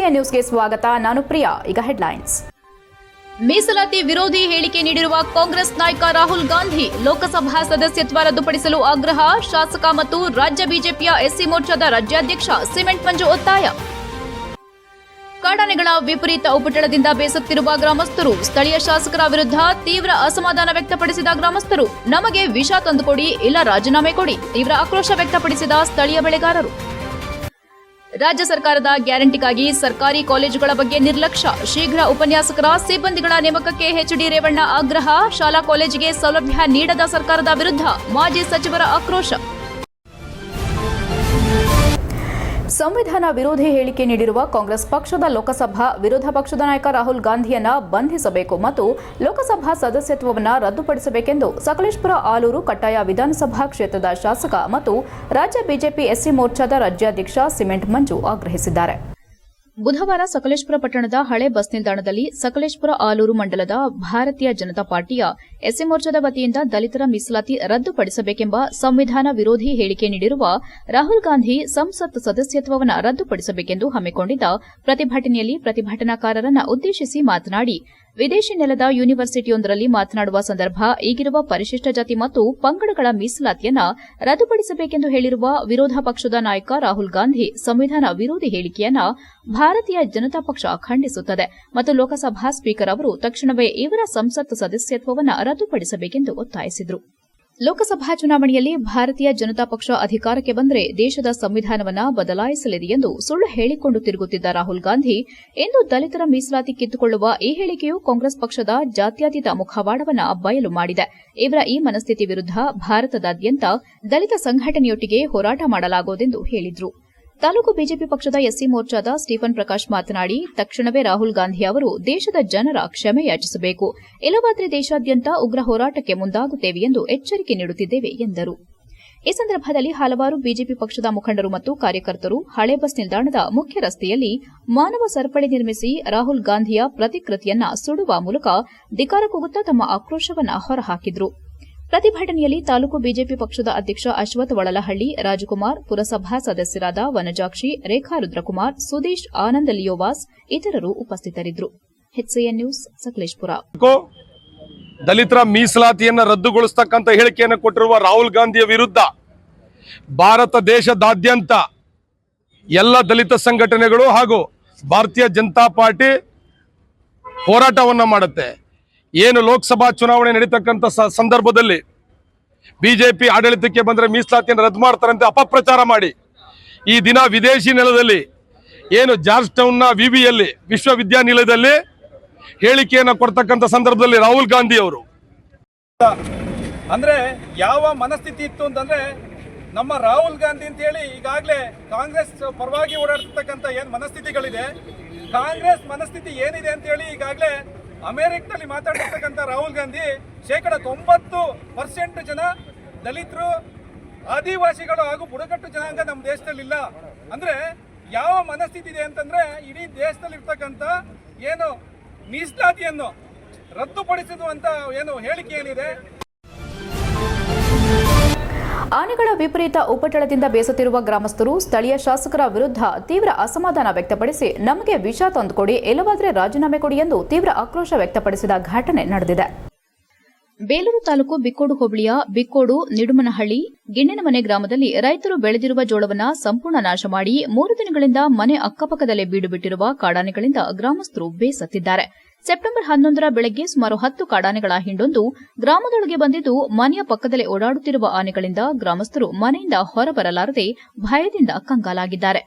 HCN ನ್ಯೂಸ್ಗೆ ಸ್ವಾಗತ. ನಾನು ಪ್ರಿಯಾ. ಈಗ ಹೆಡ್ಲೈನ್ಸ್. ಮೀಸಲಾತಿ ವಿರೋಧಿ ಹೇಳಿಕೆ ನೀಡಿರುವ ಕಾಂಗ್ರೆಸ್ ನಾಯಕ ರಾಹುಲ್ ಗಾಂಧಿ ಲೋಕಸಭಾ ಸದಸ್ಯತ್ವ ರದ್ದುಪಡಿಸಲು ಆಗ್ರಹ. ಶಾಸಕ ಮತ್ತು ರಾಜ್ಯ ಬಿಜೆಪಿಯ ಎಸ್ಸಿ ಮೋರ್ಚಾದ ರಾಜ್ಯಾಧ್ಯಕ್ಷ ಸಿಮೆಂಟ್ ಮಂಜು ಒತ್ತಾಯ. ಕಾಡಾನೆಗಳ ವಿಪರೀತ ಉಪಟಳದಿಂದ ಬೇಸತ್ತಿರುವ ಗ್ರಾಮಸ್ಥರು. ಸ್ಥಳೀಯ ಶಾಸಕರ ವಿರುದ್ಧ ತೀವ್ರ ಅಸಮಾಧಾನ ವ್ಯಕ್ತಪಡಿಸಿದ ಗ್ರಾಮಸ್ಥರು. ನಮಗೆ ವಿಷ ತಂದುಕೊಡಿ, ಇಲ್ಲ ರಾಜೀನಾಮೆ ಕೊಡಿ. ತೀವ್ರ ಆಕ್ರೋಶ ವ್ಯಕ್ತಪಡಿಸಿದ ಸ್ಥಳೀಯ ಬೆಳೆಗಾರರು. ರಾಜ್ಯ ಸರ್ಕಾರದ ಗ್ಯಾರಂಟಿಗಾಗಿ ಸರ್ಕಾರಿ ಕಾಲೇಜುಗಳ ಬಗ್ಗೆ ನಿರ್ಲಕ್ಷ್ಯ. ಶೀಘ್ರ ಉಪನ್ಯಾಸಕರ ಸಿಬ್ಬಂದಿಗಳ ನೇಮಕಕ್ಕೆ ಎಚ್ಡಿ ರೇವಣ್ಣ ಆಗ್ರಹ. ಶಾಲಾ ಕಾಲೇಜಿಗೆ ಸೌಲಭ್ಯ ನೀಡದ ಸರ್ಕಾರದ ವಿರುದ್ಧ ಮಾಜಿ ಸಚಿವರ ಆಕ್ರೋಶ. ಸಂವಿಧಾನ ವಿರೋಧಿ ಹೇಳಿಕೆ ನೀಡಿರುವ ಕಾಂಗ್ರೆಸ್ ಪಕ್ಷದ ಲೋಕಸಭಾ ವಿರೋಧ ಪಕ್ಷದ ನಾಯಕ ರಾಹುಲ್ ಗಾಂಧಿಯನ್ನ ಬಂಧಿಸಬೇಕು ಮತ್ತು ಲೋಕಸಭಾ ಸದಸ್ಯತ್ವವನ್ನು ರದ್ದುಪಡಿಸಬೇಕೆಂದು ಸಕಲೇಶಪುರ ಆಲೂರು ಕಟ್ಟಾಯ ವಿಧಾನಸಭಾ ಕ್ಷೇತ್ರದ ಶಾಸಕ ಮತ್ತು ರಾಜ್ಯ ಬಿಜೆಪಿ ಎಸ್ಸಿ ಮೋರ್ಚಾದ ರಾಜ್ಯಾಧ್ಯಕ್ಷ ಸಿಮೆಂಟ್ ಮಂಜು ಆಗ್ರಹಿಸಿದ್ದಾರೆ. ಬುಧವಾರ ಸಕಲೇಶಪುರ ಪಟ್ಟಣದ ಹಳೆ ಬಸ್ ನಿಲ್ದಾಣದಲ್ಲಿ ಸಕಲೇಶಪುರ ಆಲೂರು ಮಂಡಲದ ಭಾರತೀಯ ಜನತಾ ಪಾರ್ಟಿಯ ಎಸ್ಸಿ ಮೋರ್ಚಾದ ವತಿಯಿಂದ ದಲಿತರ ಮೀಸಲಾತಿ ರದ್ದುಪಡಿಸಬೇಕೆಂಬ ಸಂವಿಧಾನ ವಿರೋಧಿ ಹೇಳಿಕೆ ನೀಡಿರುವ ರಾಹುಲ್ ಗಾಂಧಿ ಸಂಸತ್ ಸದಸ್ಯತ್ವವನ್ನು ರದ್ದುಪಡಿಸಬೇಕೆಂದು ಹಮ್ಮಿಕೊಂಡಿದ್ದ ಪ್ರತಿಭಟನೆಯಲ್ಲಿ ಪ್ರತಿಭಟನಾಕಾರರನ್ನು ಉದ್ದೇಶಿಸಿ ಮಾತನಾಡಿ, ವಿದೇಶಿ ನೆಲದ ಯೂನಿವರ್ಸಿಟಿಯೊಂದರಲ್ಲಿ ಮಾತನಾಡುವ ಸಂದರ್ಭ ಈಗಿರುವ ಪರಿಶಿಷ್ಟ ಜಾತಿ ಮತ್ತು ಪಂಗಡಗಳ ಮೀಸಲಾತಿಯನ್ನು ರದ್ದುಪಡಿಸಬೇಕೆಂದು ಹೇಳಿರುವ ವಿರೋಧ ಪಕ್ಷದ ನಾಯಕ ರಾಹುಲ್ ಗಾಂಧಿ ಸಂವಿಧಾನ ವಿರೋಧಿ ಹೇಳಿಕೆಯನ್ನು ಭಾರತೀಯ ಜನತಾ ಪಕ್ಷ ಖಂಡಿಸುತ್ತದೆ ಮತ್ತು ಲೋಕಸಭಾ ಸ್ಪೀಕರ್ ಅವರು ತಕ್ಷಣವೇ ಇವರ ಸಂಸತ್ ಸದಸ್ಯತ್ವವನ್ನು ರದ್ದುಪಡಿಸಬೇಕೆಂದು ಒತ್ತಾಯಿಸಿದರು. ಲೋಕಸಭಾ ಚುನಾವಣೆಯಲ್ಲಿ ಭಾರತೀಯ ಜನತಾ ಪಕ್ಷ ಅಧಿಕಾರಕ್ಕೆ ಬಂದರೆ ದೇಶದ ಸಂವಿಧಾನವನ್ನು ಬದಲಾಯಿಸಲಿದೆ ಎಂದು ಸುಳ್ಳು ಹೇಳಿಕೊಂಡು ತಿರುಗುತ್ತಿದ್ದ ರಾಹುಲ್ ಗಾಂಧಿ ಇಂದು ದಲಿತರ ಮೀಸಲಾತಿ ಕಿತ್ತುಕೊಳ್ಳುವ ಈ ಹೇಳಿಕೆಯು ಕಾಂಗ್ರೆಸ್ ಪಕ್ಷದ ಜಾತ್ಯತೀತ ಮುಖವಾಡವನ್ನು ಬಯಲು ಮಾಡಿದೆ. ಇವರ ಈ ಮನಸ್ಥಿತಿ ವಿರುದ್ಧ ಭಾರತದಾದ್ಯಂತ ದಲಿತ ಸಂಘಟನೆಯೊಟ್ಟಿಗೆ ಹೋರಾಟ ಮಾಡಲಾಗುವುದೆಂದು ಹೇಳಿದರು. ತಾಲೂಕು ಬಿಜೆಪಿ ಪಕ್ಷದ ಎಸ್ಸಿ ಮೋರ್ಚಾದ ಸ್ಟೀಫನ್ ಪ್ರಕಾಶ್ ಮಾತನಾಡಿ, ತಕ್ಷಣವೇ ರಾಹುಲ್ ಗಾಂಧಿ ಅವರು ದೇಶದ ಜನರ ಕ್ಷಮೆ ಯಾಚಿಸಬೇಕು, ಇಲ್ಲವಾದರೆ ದೇಶಾದ್ಯಂತ ಉಗ್ರ ಹೋರಾಟಕ್ಕೆ ಮುಂದಾಗುತ್ತೇವೆ ಎಂದು ಎಚ್ಚರಿಕೆ ನೀಡುತ್ತಿದ್ದೇವೆ ಎಂದರು. ಈ ಸಂದರ್ಭದಲ್ಲಿ ಹಲವಾರು ಬಿಜೆಪಿ ಪಕ್ಷದ ಮುಖಂಡರು ಮತ್ತು ಕಾರ್ಯಕರ್ತರು ಹಳೆ ಬಸ್ ನಿಲ್ದಾಣದ ಮುಖ್ಯ ರಸ್ತೆಯಲ್ಲಿ ಮಾನವ ಸರಪಳಿ ನಿರ್ಮಿಸಿ ರಾಹುಲ್ ಗಾಂಧಿಯ ಪ್ರತಿಕೃತಿಯನ್ನು ಸುಡುವ ಮೂಲಕ ಧಿಕ್ಕಾರ ಕೂಗುತ್ತಾ ತಮ್ಮ ಆಕ್ರೋಶವನ್ನು ಹೊರಹಾಕಿದರು. ಪ್ರತಿಭಟನೆಯಲ್ಲಿ ತಾಲೂಕು ಬಿಜೆಪಿ ಪಕ್ಷದ ಅಧ್ಯಕ್ಷ ಅಶ್ವಥ್ ವಳಲಹಳ್ಳಿ, ರಾಜಕುಮಾರ್, ಪುರಸಭಾ ಸದಸ್ಯರಾದ ವನಜಾಕ್ಷಿ, ರೇಖಾ ರುದ್ರಕುಮಾರ್, ಸುದೇಶ್, ಆನಂದ ಲಿಯೋವಾಸ್ ಇತರರು ಉಪಸ್ಥಿತರಿದ್ದರು. HCN news Sakleshpur. ದಲಿತರ ಮೀಸಲಾತಿಯನ್ನು ರದ್ದುಗೊಳಿಸತಕ್ಕಂಥ ಹೇಳಿಕೆಯನ್ನು ಕೊಟ್ಟಿರುವ ರಾಹುಲ್ ಗಾಂಧಿಯ ವಿರುದ್ಧ ಭಾರತ ದೇಶದಾದ್ಯಂತ ಎಲ್ಲ ದಲಿತ ಸಂಘಟನೆಗಳು ಹಾಗೂ ಭಾರತೀಯ ಜನತಾ ಪಾರ್ಟಿ ಹೋರಾಟವನ್ನು ಮಾಡುತ್ತೆ. ಏನು ಲೋಕಸಭಾ ಚುನಾವಣೆ ನಡೀತಕ್ಕಂಥ ಸಂದರ್ಭದಲ್ಲಿ ಬಿಜೆಪಿ ಆಡಳಿತಕ್ಕೆ ಬಂದರೆ ಮೀಸಲಾತಿಯನ್ನು ರದ್ದು ಮಾಡ್ತಾರಂತೆ ಅಪಪ್ರಚಾರ ಮಾಡಿ ಈ ದಿನ ವಿದೇಶಿ ನೆಲದಲ್ಲಿ ಏನು ಜಾರ್ಜ್ ಟೌನ್ನ ವಿವಿಯಲ್ಲಿ ವಿಶ್ವವಿದ್ಯಾನಿಲಯದಲ್ಲಿ ಹೇಳಿಕೆಯನ್ನು ಕೊಡ್ತಕ್ಕಂಥ ಸಂದರ್ಭದಲ್ಲಿ ರಾಹುಲ್ ಗಾಂಧಿ ಅವರು ಅಂದ್ರೆ ಯಾವ ಮನಸ್ಥಿತಿ ಇತ್ತು ಅಂತಂದ್ರೆ, ನಮ್ಮ ರಾಹುಲ್ ಗಾಂಧಿ ಅಂತ ಹೇಳಿ ಈಗಾಗಲೇ ಕಾಂಗ್ರೆಸ್ ಪರವಾಗಿ ಓಡಾಡ್ತಕ್ಕಂಥ ಏನು ಮನಸ್ಥಿತಿಗಳಿದೆ, ಕಾಂಗ್ರೆಸ್ ಮನಸ್ಥಿತಿ ಏನಿದೆ ಅಂತ ಹೇಳಿ ಈಗಾಗಲೇ ಅಮೆರಿಕದಲ್ಲಿ ಮಾತಾಡಿರ್ತಕ್ಕಂಥ ರಾಹುಲ್ ಗಾಂಧಿ 90% ಜನ ದಲಿತರು, ಆದಿವಾಸಿಗಳು ಹಾಗೂ ಬುಡಕಟ್ಟು ಜನಾಂಗ ನಮ್ಮ ದೇಶದಲ್ಲಿಲ್ಲ. ಅಂದ್ರೆ ಯಾವ ಮನಸ್ಥಿತಿ ಇದೆ ಅಂತಂದ್ರೆ, ಇಡೀ ದೇಶದಲ್ಲಿರ್ತಕ್ಕಂಥ ಏನು ಮೀಸಲಾತಿಯನ್ನು ರದ್ದುಪಡಿಸುವಂತ ಏನು ಹೇಳಿಕೆ ಏನಿದೆ. ಆನೆಗಳ ವಿಪರೀತ ಉಪಟಳದಿಂದ ಬೇಸತ್ತಿರುವ ಗ್ರಾಮಸ್ಥರು ಸ್ಥಳೀಯ ಶಾಸಕರ ವಿರುದ್ಧ ತೀವ್ರ ಅಸಮಾಧಾನ ವ್ಯಕ್ತಪಡಿಸಿ ನಮಗೆ ವಿಷ ತಂದುಕೊಡಿ, ಇಲ್ಲವಾದರೆ ರಾಜೀನಾಮೆ ಕೊಡಿ ಎಂದು ತೀವ್ರ ಆಕ್ರೋಶ ವ್ಯಕ್ತಪಡಿಸಿದ ಘಟನೆ ನಡೆದಿದೆ. ಬೇಲೂರು ತಾಲೂಕು ಬಿಕ್ಕೋಡು ಹೋಬಳಿಯ ಬಿಕ್ಕೋಡು, ನಿಡುಮನಹಳ್ಳಿ, ಗಿಣ್ಣಿನಮನೆ ಗ್ರಾಮದಲ್ಲಿ ರೈತರು ಬೆಳೆದಿರುವ ಜೋಳವನ್ನು ಸಂಪೂರ್ಣ ನಾಶ ಮಾಡಿ 3 ದಿನಗಳಿಂದ ಮನೆ ಅಕ್ಕಪಕ್ಕದಲ್ಲೇ ಬೀಡು ಬಿಟ್ಟಿರುವ ಕಾಡಾನೆಗಳಿಂದ ಗ್ರಾಮಸ್ಥರು ಬೇಸತ್ತಿದ್ದಾರೆ. ಸೆಪ್ಟೆಂಬರ್ 11ರ ಬೆಳಗ್ಗೆ ಸುಮಾರು 10 ಕಾಡಾನೆಗಳ ಹಿಂಡೊಂದು ಗ್ರಾಮದೊಳಗೆ ಬಂದಿದ್ದು ಮನೆಯ ಪಕ್ಕದಲ್ಲೇ ಓಡಾಡುತ್ತಿರುವ ಆನೆಗಳಿಂದ ಗ್ರಾಮಸ್ಥರು ಮನೆಯಿಂದ ಹೊರಬರಲಾರದೆ ಭಯದಿಂದ ಕಂಗಾಲಾಗಿದ್ದಾರೆ.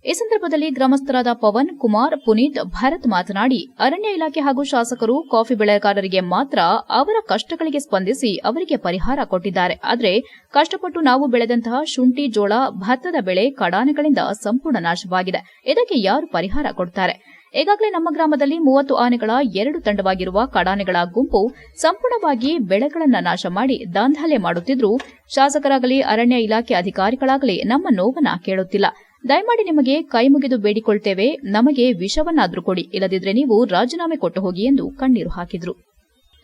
ಈ ಸಂದರ್ಭದಲ್ಲಿ ಗ್ರಾಮಸ್ಥರಾದ ಪವನ್, ಕುಮಾರ್, ಪುನೀತ್, ಭರತ್ ಮಾತನಾಡಿ, ಅರಣ್ಯ ಇಲಾಖೆ ಹಾಗೂ ಶಾಸಕರು ಕಾಫಿ ಬೆಳೆಗಾರರಿಗೆ ಮಾತ್ರ ಅವರ ಕಷ್ಟಗಳಿಗೆ ಸ್ಪಂದಿಸಿ ಅವರಿಗೆ ಪರಿಹಾರ ಕೊಟ್ಟಿದ್ದಾರೆ. ಆದರೆ ಕಷ್ಟಪಟ್ಟು ನಾವು ಬೆಳೆದಂತಹ ಶುಂಠಿ, ಜೋಳ, ಭತ್ತದ ಬೆಳೆ ಕಾಡಾನೆಗಳಿಂದ ಸಂಪೂರ್ಣ ನಾಶವಾಗಿದೆ. ಇದಕ್ಕೆ ಯಾರು ಪರಿಹಾರ ಕೊಡುತ್ತಾರೆ? ಈಗಾಗಲೇ ನಮ್ಮ ಗ್ರಾಮದಲ್ಲಿ 30 ಆನೆಗಳ 2 ತಂಡವಾಗಿರುವ ಕಾಡಾನೆಗಳ ಗುಂಪು ಸಂಪೂರ್ಣವಾಗಿ ಬೆಳೆಗಳನ್ನು ನಾಶ ಮಾಡಿ ದಾಂಧಲೆ ಮಾಡುತ್ತಿದ್ದರೂ ಶಾಸಕರಾಗಲಿ ಅರಣ್ಯ ಇಲಾಖೆ ಅಧಿಕಾರಿಗಳಾಗಲಿ ನಮ್ಮ ನೋವನ್ನ ಕೇಳುತ್ತಿಲ್ಲ. ದಯಮಾಡಿ ನಿಮಗೆ ಕೈ ಮುಗಿದು ಬೇಡಿಕೊಳ್ತೇವೆ, ನಮಗೆ ವಿಷವನ್ನಾದ್ರೂ ಕೊಡಿ, ಇಲ್ಲದಿದ್ರೆ ನೀವು ರಾಜೀನಾಮೆ ಕೊಟ್ಟು ಹೋಗಿ ಎಂದು ಕಣ್ಣೀರು ಹಾಕಿದರು.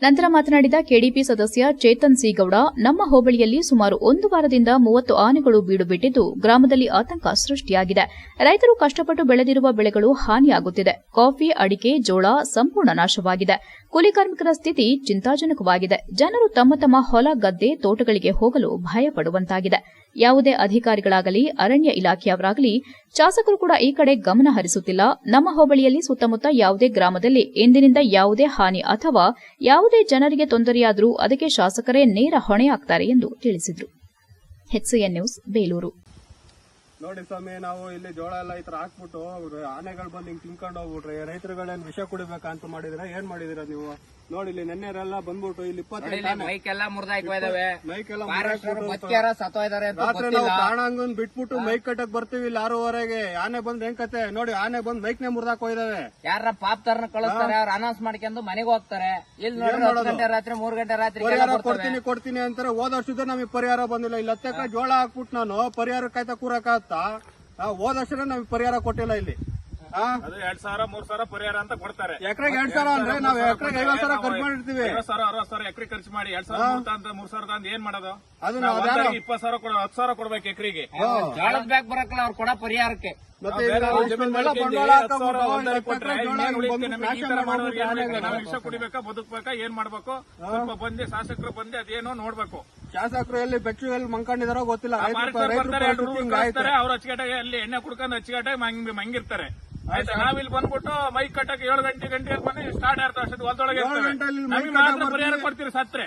ನಂತರ ಮಾತನಾಡಿದ ಕೆಡಿಪಿ ಸದಸ್ಯ ಚೇತನ್ ಸಿಗೌಡ, ನಮ್ಮ ಹೋಬಳಿಯಲ್ಲಿ ಸುಮಾರು 1 ವಾರದಿಂದ 30 ಆನೆಗಳು ಬೀಡು ಬಿಟ್ಟಿದ್ದು ಗ್ರಾಮದಲ್ಲಿ ಆತಂಕ ಸೃಷ್ಟಿಯಾಗಿದೆ. ರೈತರು ಕಷ್ಟಪಟ್ಟು ಬೆಳೆದಿರುವ ಬೆಳೆಗಳು ಹಾನಿಯಾಗುತ್ತಿದೆ. ಕಾಫಿ, ಅಡಿಕೆ, ಜೋಳ ಸಂಪೂರ್ಣ ನಾಶವಾಗಿದೆ. ಕೂಲಿ ಕಾರ್ಮಿಕರ ಸ್ಥಿತಿ ಚಿಂತಾಜನಕವಾಗಿದೆ. ಜನರು ತಮ್ಮ ತಮ್ಮ ಹೊಲ, ಗದ್ದೆ, ತೋಟಗಳಿಗೆ ಹೋಗಲು ಭಯಪಡುವಂತಾಗಿದೆ. ಯಾವುದೇ ಅಧಿಕಾರಿಗಳಾಗಲಿ, ಅರಣ್ಯ ಇಲಾಖೆಯವರಾಗಲಿ, ಶಾಸಕರು ಕೂಡ ಈ ಕಡೆ ಗಮನ ಹರಿಸುತ್ತಿಲ್ಲ. ನಮ್ಮ ಹೋಬಳಿಯಲ್ಲಿ ಸುತ್ತಮುತ್ತ ಯಾವುದೇ ಗ್ರಾಮದಲ್ಲಿ ಎಂದಿನಿಂದ ಯಾವುದೇ ಹಾನಿ ಅಥವಾ ಯಾವುದೇ ಜನರಿಗೆ ತೊಂದರೆಯಾದರೂ ಅದಕ್ಕೆ ಶಾಸಕರೇ ನೇರ ಹೊಣೆಯಾಗ್ತಾರೆ ಎಂದು ತಿಳಿಸಿದರು. HCN news, Belur. ನೋಡಿ ಸ್ವಾಮಿ, ನಾವು ಇಲ್ಲಿ ಜೋಳ ಎಲ್ಲ ಈ ತರ ಹಾಕ್ಬಿಟ್ಟು ಆನೆಗಳು ಬಂದು ಹಿಂಗ್ ತಿನ್ಕೊಂಡು ಹೋಗ್ಬಿಟ್ರೆ ರೈತರುಗಳೇನ್ ವಿಷ ಕುಡಿಬೇಕಾ ಅಂತ ಮಾಡಿದಿರ? ಏನ್ ಮಾಡಿದಿರ ನೀವು? ನೋಡಿ ಇಲ್ಲಿ ನೆನ್ನೆರೆಲ್ಲ ಬಂದ್ಬಿಟ್ಟು ಇಲ್ಲಿ 25 ಮೈಕ್ ಎಲ್ಲ ಮುರಿದಾಕಿದಾವೆ, ಮೈಕ್ ಎಲ್ಲ ರಾತ್ರಿ ನಾವು ಕಾಣಂಗನ್ ಬಿಟ್ಬಿಟ್ಟು ಮೈಕ್ ಕಟ್ಟಕ್ ಬರ್ತೀವಿ ಇಲ್ಲಿ 6:30ಗೆ. ಆನೆ ಬಂದ್ ಹೆಂಗ್ ಕತೆ ನೋಡಿ, ಆನೆ ಬಂದ್ ಮೈಕ್ನೇ ಮುರಿದಾಕ್ ಹೋಯ್ದಾವೆ. ಯಾರ ಪಾಪ್ತಾರನ್ನ ಕಳಿಸ್ತಾರೆ, ಅವ್ರು ಅನೌನ್ಸ್ ಮಾಡ್ಕೊಂಡು ಮನೆಗೆ ಹೋಗ್ತಾರೆ. ಇಲ್ಲಿ ನೋಡಿ 10 ಗಂಟೆ ರಾತ್ರಿ 3 ಗಂಟೆ ರಾತ್ರಿ ಪರಿಹಾರ ಕೊಡ್ತೀನಿ ಅಂತಾರೆ. ಹೋದ ವರ್ಷದ ನಮಗೆ ಪರಿಹಾರ ಬಂದಿಲ್ಲ. ಇಲ್ಲಿ 10 ಎಕರೆ ಜೋಳ ಹಾಕ್ಬಿಟ್ಟು ನಾನು ಪರಿಹಾರ ಕಾಯ್ತಾ ಕೂರಕ್ಕಾಗತ್ತಾ? ಹೋದ ವರ್ಷ ನಮಗೆ ಪರಿಹಾರ ಕೊಟ್ಟಿಲ್ಲ ಇಲ್ಲಿ. ಅದು 2,000-3,000 ಪರಿಹಾರ ಅಂತ ಕೊಡ್ತಾರೆ. ಎಕರೆಗೆ 2,000 ಅಂದ್ರೆ ನಾವು ಎಕರೆಗೆ 50,000 ಖರ್ಚು ಮಾಡಿರ್ತೀವಿ. 50,000-60,000 ಎಕರೆ ಖರ್ಚು ಮಾಡಿ 2,000-3,000 ಏನ್ ಮಾಡೋದು? ಅದು 20,000 10,000 ಕೊಡ್ಬೇಕು ಎಕರೆಗೆ. ಜೋಳದ ಬ್ಯಾಗ್ ಬರಕ್ಕಲ್ಲ ಅವ್ರು ಕೊಡೋ ಪರಿಹಾರಕ್ಕೆ. ಮತ್ತೆ ವಿಷ ಕುಡಿಬೇಕಾ, ಬದುಕಬೇಕಾ, ಏನ್ ಮಾಡ್ಬೇಕು? ಸ್ವಲ್ಪ ಬಂದು ಶಾಸಕರು ಬಂದು ಅದೇನೋ ನೋಡ್ಬೇಕು. ಶಾಸಕರು ಎಲ್ಲಿ ಬೆಚ್ಚು ಎಲ್ಲಿ ಮಂಕೊಂಡಿದಾರೋ ಗೊತ್ತಿಲ್ಲ. ಅವ್ರ ಅಚ್ಚಗಟ್ಟಾಗೆ ಅಲ್ಲಿ ಎಣ್ಣೆ ಕುಡ್ಕೊಂಡು ಅಚ್ಚಗಟ್ಟಾಗಿ ಮಂಗಿರ್ತಾರೆ. ಆಯ್ತಾ? ನಾವಿಲ್ಲಿ ಬಂದ್ಬಿಟ್ಟು ಮೈಕ್ ಕಟ್ಟಕ್ಕೆ 7 ಗಂಟೆ ಬಂದು ಸ್ಟಾರ್ಟ್ ಆಗ್ತಾ ಅಷ್ಟೊಂದು ಹೊಲದೊಳಗೆ ನಮಗೆ ಮಾತ್ರ ಪರಿಹಾರ ಕೊಡ್ತೀರಿ ಸತ್ರೆ.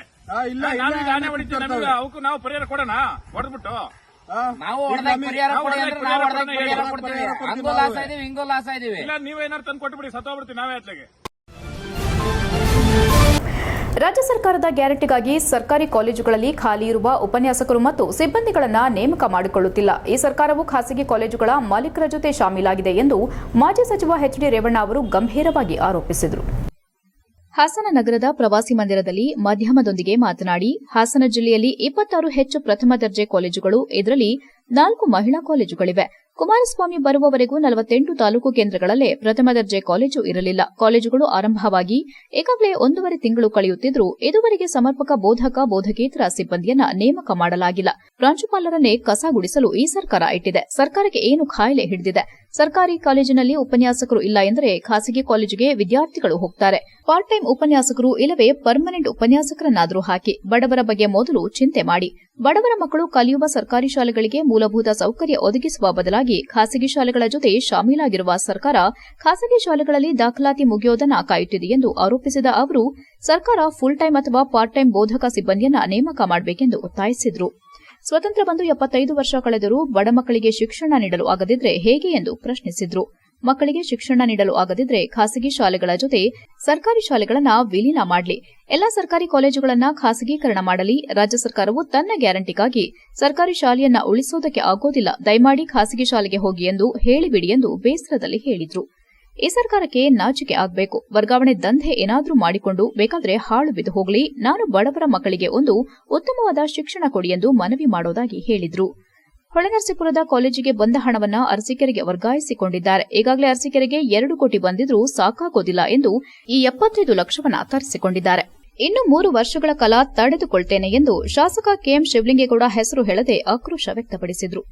ನಾವೀಗ ಆನೆ ಹೊಡಿತೀವಿ, ನಮಗೆ ಅವಕ್ಕೂ ನಾವು ಪರಿಹಾರ ಕೊಡೋಣ ಹೊಡೆದ್ಬಿಟ್ಟು. ನಾವು ಪರಿಹಾರ ಕೊಡ್ತೀವಿ. ಹಂಗೂ ಲಾಸ್ ಇದೀವಿ, ಹಿಂಗೂ ಲಾಸ್ ಇದೀವಿ. ಇಲ್ಲ ನೀವೇನಾರು ತಂದು ಕೊಟ್ಬಿಡಿ, ಸತ್ತೋಗ್ಬಿಡ್ತೀವಿ ನಾವೇ ಅತ್ಲಾಗೆ. ರಾಜ್ಯ ಸರ್ಕಾರದ ಗ್ಯಾರಂಟಿಗಾಗಿ ಸರ್ಕಾರಿ ಕಾಲೇಜುಗಳಲ್ಲಿ ಖಾಲಿ ಇರುವ ಉಪನ್ಯಾಸಕರು ಮತ್ತು ಸಿಬ್ಬಂದಿಗಳನ್ನು ನೇಮಕ ಮಾಡಿಕೊಳ್ಳುತ್ತಿಲ್ಲ. ಈ ಸರ್ಕಾರವು ಖಾಸಗಿ ಕಾಲೇಜುಗಳ ಮಾಲೀಕರ ಜೊತೆ ಶಾಮೀಲಾಗಿದೆ ಎಂದು ಮಾಜಿ ಸಚಿವ ಎಚ್ ಡಿ ರೇವಣ್ಣ ಅವರು ಗಂಭೀರವಾಗಿ ಆರೋಪಿಸಿದರು. ಹಾಸನ ನಗರದ ಪ್ರವಾಸಿ ಮಂದಿರದಲ್ಲಿ ಮಾಧ್ಯಮದೊಂದಿಗೆ ಮಾತನಾಡಿ, ಹಾಸನ ಜಿಲ್ಲೆಯಲ್ಲಿ 26 ಹೆಚ್ಚು ಪ್ರಥಮ ದರ್ಜೆ ಕಾಲೇಜುಗಳು, ಇದರಲ್ಲಿ 4 ಮಹಿಳಾ ಕಾಲೇಜುಗಳಿವೆ. ಕುಮಾರಸ್ವಾಮಿ ಬರುವವರೆಗೂ 48 ತಾಲೂಕು ಕೇಂದ್ರಗಳಲ್ಲೇ ಪ್ರಥಮ ದರ್ಜೆ ಕಾಲೇಜು ಇರಲಿಲ್ಲ. ಕಾಲೇಜುಗಳು ಆರಂಭವಾಗಿ ಈಗಾಗಲೇ 1.5 ತಿಂಗಳು ಕಳೆಯುತ್ತಿದ್ದರೂ ಇದುವರೆಗೆ ಸಮರ್ಪಕ ಬೋಧಕ, ಬೋಧಕೇತರ ಸಿಬ್ಬಂದಿಯನ್ನ ನೇಮಕ ಮಾಡಲಾಗಿಲ್ಲ. ಪ್ರಾಂಶುಪಾಲರನ್ನೇ ಕಸ ಗುಡಿಸಲು ಈ ಸರ್ಕಾರ ಇಟ್ಟಿದೆ. ಸರ್ಕಾರಕ್ಕೆ ಏನು ಖಾಯಿಲೆ ಹಿಡಿದಿದೆ? ಸರ್ಕಾರಿ ಕಾಲೇಜಿನಲ್ಲಿ ಉಪನ್ಯಾಸಕರು ಇಲ್ಲ ಎಂದರೆ ಖಾಸಗಿ ಕಾಲೇಜಿಗೆ ವಿದ್ಯಾರ್ಥಿಗಳು ಹೋಗ್ತಾರೆ. ಪಾರ್ಟ್ ಟೈಮ್ ಉಪನ್ಯಾಸಕರು ಇಲ್ಲವೇ ಪರ್ಮನೆಂಟ್ ಉಪನ್ಯಾಸಕರನ್ನಾದರೂ ಹಾಕಿ. ಬಡವರ ಬಗ್ಗೆ ಮೊದಲು ಚಿಂತೆ ಮಾಡಿ. ಬಡವರ ಮಕ್ಕಳು ಕಲಿಯುವ ಸರ್ಕಾರಿ ಶಾಲೆಗಳಿಗೆ ಮೂಲಭೂತ ಸೌಕರ್ಯ ಒದಗಿಸುವ ಬದಲಾಗಿ ಖಾಸಗಿ ಶಾಲೆಗಳ ಜೊತೆ ಶಾಮೀಲಾಗಿರುವ ಸರ್ಕಾರ ಖಾಸಗಿ ಶಾಲೆಗಳಲ್ಲಿ ದಾಖಲಾತಿ ಮುಗಿಯೋದನ್ನ ಕಾಯುತ್ತಿದೆ ಎಂದು ಆರೋಪಿಸಿದ ಅವರು, ಸರ್ಕಾರ ಫುಲ್ ಟೈಮ್ ಅಥವಾ ಪಾರ್ಟ್ ಟೈಮ್ ಬೋಧಕ ಸಿಬ್ಬಂದಿಯನ್ನ ನೇಮಕ ಮಾಡಬೇಕೆಂದು ಒತ್ತಾಯಿಸಿದರು. ಸ್ವತಂತ್ರ ಬಂದು 75 ವರ್ಷ ಕಳೆದರೂ ಬಡ ಮಕ್ಕಳಿಗೆ ಶಿಕ್ಷಣ ನೀಡಲು ಆಗದಿದ್ರೆ ಹೇಗೆ ಎಂದು ಪ್ರಶ್ನಿಸಿದ್ರು. ಮಕ್ಕಳಿಗೆ ಶಿಕ್ಷಣ ನೀಡಲು ಆಗದಿದ್ರೆ ಖಾಸಗಿ ಶಾಲೆಗಳ ಜೊತೆ ಸರ್ಕಾರಿ ಶಾಲೆಗಳನ್ನ ವಿಲೀನ ಮಾಡಲಿ. ಎಲ್ಲಾ ಸರ್ಕಾರಿ ಕಾಲೇಜುಗಳನ್ನ ಖಾಸಗೀಕರಣ ಮಾಡಲಿ. ರಾಜ್ಯ ಸರ್ಕಾರವು ತನ್ನ ಗ್ಯಾರಂಟಿಗಾಗಿ ಸರ್ಕಾರಿ ಶಾಲೆಯನ್ನ ಉಳಿಸೋದಕ್ಕೆ ಆಗೋದಿಲ್ಲ. ದಯಮಾಡಿ ಖಾಸಗಿ ಶಾಲೆಗೆ ಹೋಗಿ ಎಂದು ಹೇಳಿಬಿಡಿ ಎಂದು ಬೇಸರದಲ್ಲಿ ಹೇಳಿದ್ರು. ಈ ಸರ್ಕಾರಕ್ಕೆ ನಾಚಿಕೆ ಆಗಬೇಕು. ವರ್ಗಾವಣೆ ದಂಧೆ ಏನಾದ್ರೂ ಮಾಡಿಕೊಂಡು ಬೇಕಾದ್ರೆ ಹಾಳು ಬಿದ್ದು ಹೋಗಲಿ. ನಾನು ಬಡವರ ಮಕ್ಕಳಿಗೆ ಒಂದು ಉತ್ತಮವಾದ ಶಿಕ್ಷಣ ಕೊಡಿ ಎಂದು ಮನವಿ ಮಾಡೋದಾಗಿ ಹೇಳಿದ್ರು. ಹೊಳೆನರಸೀಪುರದ ಕಾಲೇಜಿಗೆ ಬಂದ ಹಣವನ್ನ ಅರಸೀಕೆರೆಗೆ ವರ್ಗಾಯಿಸಿಕೊಂಡಿದ್ದಾರೆ. ಈಗಾಗಲೇ ಅರಸೀಕೆರೆಗೆ 2 ಕೋಟಿ ಬಂದಿದ್ರೂ ಸಾಕಾಗೋದಿಲ್ಲ ಎಂದು ಈ 75 ಲಕ್ಷವನ್ನ ತರಿಸಿಕೊಂಡಿದ್ದಾರೆ. ಇನ್ನು 3 ವರ್ಷಗಳ ಕಾಲ ತಡೆದುಕೊಳ್ತೇನೆ ಎಂದು ಶಾಸಕ ಕೆಎಂ ಶಿವಲಿಂಗೇಗೌಡ ಹೆಸರು ಹೇಳದೆ ಆಕ್ರೋಶ ವ್ಯಕ್ತಪಡಿಸಿದರು.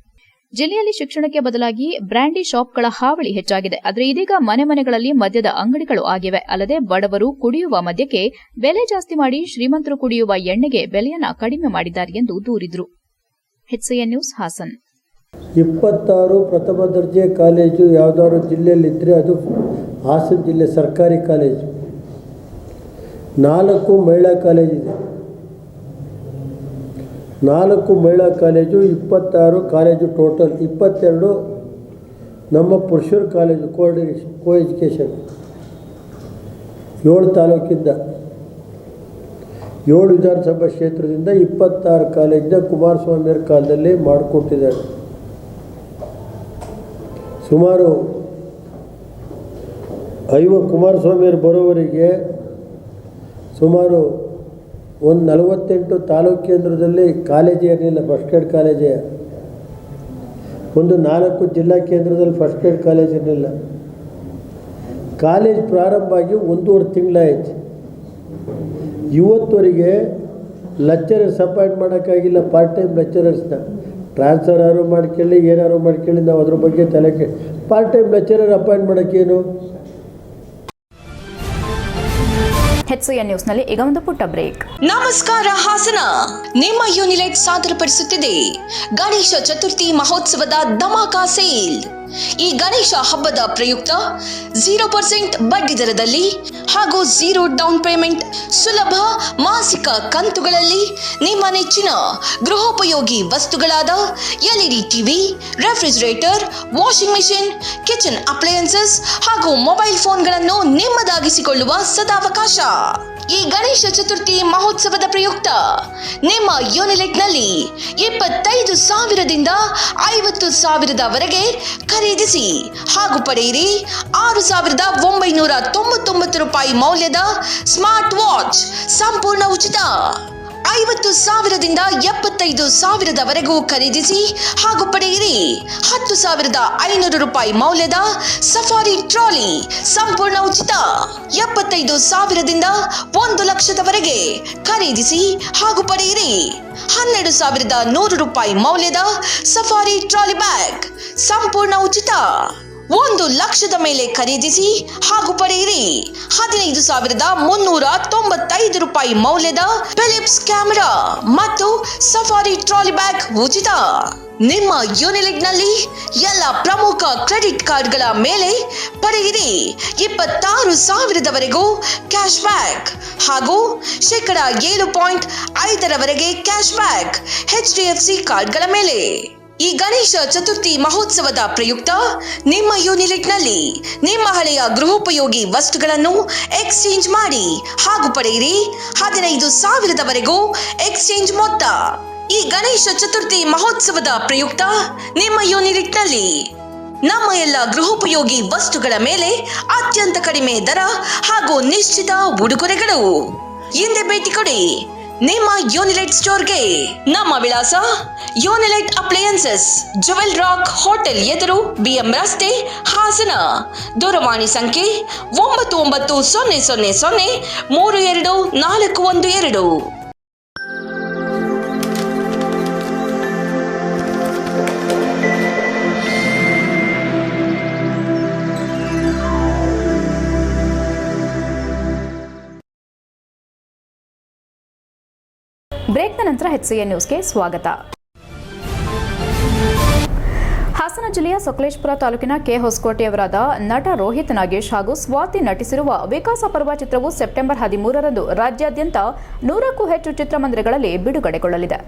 ಜಿಲ್ಲೆಯಲ್ಲಿ ಶಿಕ್ಷಣಕ್ಕೆ ಬದಲಾಗಿ ಬ್ರ್ಯಾಂಡಿ ಶಾಪ್ಗಳ ಹಾವಳಿ ಹೆಚ್ಚಾಗಿದೆ. ಆದರೆ ಇದೀಗ ಮನೆ ಮನೆಗಳಲ್ಲಿ ಮದ್ಯದ ಅಂಗಡಿಗಳು ಆಗಿವೆ. ಅಲ್ಲದೆ ಬಡವರು ಕುಡಿಯುವ ಮದ್ಯಕ್ಕೆ ಬೆಲೆ ಜಾಸ್ತಿ ಮಾಡಿ ಶ್ರೀಮಂತರು ಕುಡಿಯುವ ಎಣ್ಣೆಗೆ ಬೆಲೆಯನ್ನ ಕಡಿಮೆ ಮಾಡಿದ್ದಾರೆ ಎಂದು ದೂರಿದರು. HCN news, Haasan. 26 ಪ್ರಥಮ ದರ್ಜೆ ಕಾಲೇಜು ಯಾವುದಾದ್ರು ಜಿಲ್ಲೆಯಲ್ಲಿದ್ದರೆ ಅದು ಹಾಸನ ಜಿಲ್ಲೆ ಸರ್ಕಾರಿ ಕಾಲೇಜು. 4 ಮಹಿಳಾ ಕಾಲೇಜಿದೆ. 4 ಮಹಿಳಾ ಕಾಲೇಜು, 26 ಕಾಲೇಜು ಟೋಟಲ್. 22 ನಮ್ಮ ಪುರುಷರ ಕಾಲೇಜು ಕೋ ಎಜುಕೇಷನ್. 7 ತಾಲೂಕಿಂದ 7 ವಿಧಾನಸಭಾ ಕ್ಷೇತ್ರದಿಂದ 26 ಕಾಲೇಜಿನ ಕುಮಾರಸ್ವಾಮಿಯವರ ಕಾಲದಲ್ಲಿ ಮಾಡಿಕೊಟ್ಟಿದ್ದಾರೆ. ಸುಮಾರು ಕುಮಾರಸ್ವಾಮಿಯವರು ಬರೋವರೆಗೆ ಸುಮಾರು ಒಂದು 48 ತಾಲೂಕು ಕೇಂದ್ರದಲ್ಲಿ ಕಾಲೇಜೇ ಇರಲಿಲ್ಲ, ಫಸ್ಟ್ ಏಡ್ ಕಾಲೇಜೇ. ಒಂದು 4 ಜಿಲ್ಲಾ ಕೇಂದ್ರದಲ್ಲಿ ಫಸ್ಟ್ ಏಡ್ ಕಾಲೇಜ್ ಇರಲಿಲ್ಲ. ಕಾಲೇಜ್ ಪ್ರಾರಂಭ ಆಗಿ 1.5 ತಿಂಗಳಾಯಿತು. ಇವತ್ತವರೆಗೆ ಲೆಕ್ಚರರ್ಸ್ ಅಪಾಯಿಂಟ್ ಮಾಡೋಕ್ಕಾಗಿಲ್ಲ. ಪಾರ್ಟ್ ಟೈಮ್ ಲೆಕ್ಚರರ್ಸ್ನ ಟ್ರಾನ್ಸ್ಫರ್ ಯಾರು ಮಾಡ್ಕೊಳ್ಳಿ, ಏನಾರು ಮಾಡ್ಕೊಳ್ಳಿ, ನಾವು ಅದ್ರ ಬಗ್ಗೆ ತಲೆ ಪಾರ್ಟ್ ಟೈಮ್ ಲೆಕ್ಚರರ್ ಅಪಾಯಿಂಟ್ ಮಾಡೋಕ್ಕೇನು? HCN ನ್ಯೂಸ್ನಲ್ಲಿ ಈಗ ಒಂದು ಪುಟ್ಟ ಬ್ರೇಕ್. ನಮಸ್ಕಾರ ಹಾಸನ, ನಿಮ್ಮ ಯೂನಿಲೈಟ್ ಸಾದರಪಡಿಸುತ್ತಿದೆ ಗಣೇಶ ಚತುರ್ಥಿ ಮಹೋತ್ಸವದ ಧಮಾಕ ಸೇಲ್. ಈ ಗಣೇಶ ಹಬ್ಬದ ಪ್ರಯುಕ್ತ 0% ಬಡ್ಡಿ ದರದಲ್ಲಿ ಹಾಗೂ 0 ಡೌನ್ ಪೇಮೆಂಟ್ ಸುಲಭ ಮಾಸಿಕ ಕಂತುಗಳಲ್ಲಿ ನಿಮ್ಮ ನೆಚ್ಚಿನ ಗೃಹೋಪಯೋಗಿ ವಸ್ತುಗಳಾದ LED TV, refrigerator, washing machine, kitchen appliances ಹಾಗೂ ಮೊಬೈಲ್ ಫೋನ್ಗಳನ್ನು ನಿಮ್ಮದಾಗಿಸಿಕೊಳ್ಳುವ ಸದಾವಕಾಶ. ಈ ಗಣೇಶ ಚತುರ್ಥಿ ಮಹೋತ್ಸವದ ಪ್ರಯುಕ್ತ ನಿಮ್ಮ ಯೂನಿಲೆಟ್ನಲ್ಲಿ 25,000ದಿಂದ 50,000ವರೆಗೆ ಖರೀದಿಸಿ ಹಾಗೂ ಪಡೆಯಿರಿ 6,999 ರೂಪಾಯಿ ಮೌಲ್ಯದ ಸ್ಮಾರ್ಟ್ ವಾಚ್ ಸಂಪೂರ್ಣ ಉಚಿತ. 50,000ದಿಂದ 75,000ವರೆಗೂ ಖರೀದಿಸಿ ಹಾಗೂ ಪಡೆಯಿರಿ 10,500 ರೂಪಾಯಿ ಮೌಲ್ಯದ ಸಫಾರಿ ಟ್ರಾಲಿ ಸಂಪೂರ್ಣ ಉಚಿತ. 75,000ದಿಂದ 1,00,000ವರೆಗೆ ಖರೀದಿಸಿ ಹಾಗೂ ಪಡೆಯಿರಿ 12,100 ರೂಪಾಯಿ ಮೌಲ್ಯದ ಸಫಾರಿ ಟ್ರಾಲಿ ಬ್ಯಾಗ್ ಸಂಪೂರ್ಣ ಉಚಿತ. 1,00,000ದ ಮೇಲೆ ಖರೀದಿಸಿ ಹಾಗೂ ಪಡೆಯಿರಿ 15,395 ರೂಪಾಯಿ ಮೌಲ್ಯದ ಫಿಲಿಪ್ಸ್ ಕ್ಯಾಮೆರಾ ಮತ್ತು ಸಫಾರಿ ಟ್ರಾಲಿ ಬ್ಯಾಗ್ ಉಚಿತ. ನಿಮ್ಮ ಯೂನಿಲಿಟ್ನಲ್ಲಿ ಎಲ್ಲ ಪ್ರಮುಖ ಕ್ರೆಡಿಟ್ ಕಾರ್ಡ್ಗಳ ಮೇಲೆ ಪಡೆಯಿರಿ 26,000ವರೆಗೂ ಕ್ಯಾಶ್ ಬ್ಯಾಕ್ ಹಾಗೂ %7.5ರವರೆಗೆ ಕ್ಯಾಶ್ ಬ್ಯಾಕ್ HDFC ಕಾರ್ಡ್ಗಳ ಮೇಲೆ. ಈ ಗಣೇಶ ಚತುರ್ಥಿ ಮಹೋತ್ಸವದ ಪ್ರಯುಕ್ತ ನಿಮ್ಮ ಯೂನಿಲಿಟ್ನಲ್ಲಿ ನಿಮ್ಮ ಹಳೆಯ ಗೃಹೋಪಯೋಗಿ ವಸ್ತುಗಳನ್ನು ಎಕ್ಸ್ಚೇಂಜ್ ಮಾಡಿ ಹಾಗೂ ಪಡೆಯಿರಿ 15,000ವರೆಗೂ ಎಕ್ಸ್ಚೇಂಜ್ ಮೊತ್ತ. ಈ ಗಣೇಶ ಚತುರ್ಥಿ ಮಹೋತ್ಸವದ ಪ್ರಯುಕ್ತ ನಿಮ್ಮ ಯೂನಿಲಿಟ್ನಲ್ಲಿ ನಮ್ಮ ಎಲ್ಲ ಗೃಹೋಪಯೋಗಿ ವಸ್ತುಗಳ ಮೇಲೆ ಅತ್ಯಂತ ಕಡಿಮೆ ದರ ಹಾಗೂ ನಿಶ್ಚಿತ ಉಡುಗೊರೆಗಳು. ಹಿಂದೆ ಭೇಟಿ ಕೊಡಿ ನಿಮ್ಮ ಯೂನಿಲೈಟ್ ಸ್ಟೋರ್ಗೆ. ನಮ್ಮ ವಿಳಾಸ ಯೂನಿಲೈಟ್ ಅಪ್ಲಯನ್ಸಸ್, ಜುವೆಲ್ ರಾಕ್ ಹೋಟೆಲ್ ಎದುರು, BM ರಸ್ತೆ, ಹಾಸನ. ದೂರವಾಣಿ ಸಂಖ್ಯೆ 9900032412. ಬ್ರೇಕ್ನ ನಂತರ HCN ನ್ಯೂಸ್ಗೆ ಸ್ವಾಗತ. ಹಾಸನ ಜಿಲ್ಲೆಯ ಸಕಲೇಶಪುರ ತಾಲೂಕಿನ ಹೊಸಕೋಟೆಯವರಾದ ನಟ ರೋಹಿತ್ ನಾಗೇಶ್ ಹಾಗೂ ಸ್ವಾತಿ ನಟಿಸಿರುವ ವಿಕಾಸ ಪರ್ವ ಚಿತ್ರವು ಸೆಪ್ಟೆಂಬರ್ 13ರಂದು ರಾಜ್ಯಾದ್ಯಂತ 100ಕ್ಕೂ ಹೆಚ್ಚು ಚಿತ್ರಮಂದಿರಗಳಲ್ಲಿ ಬಿಡುಗಡೆಗೊಳ್ಳಲಿದೆ.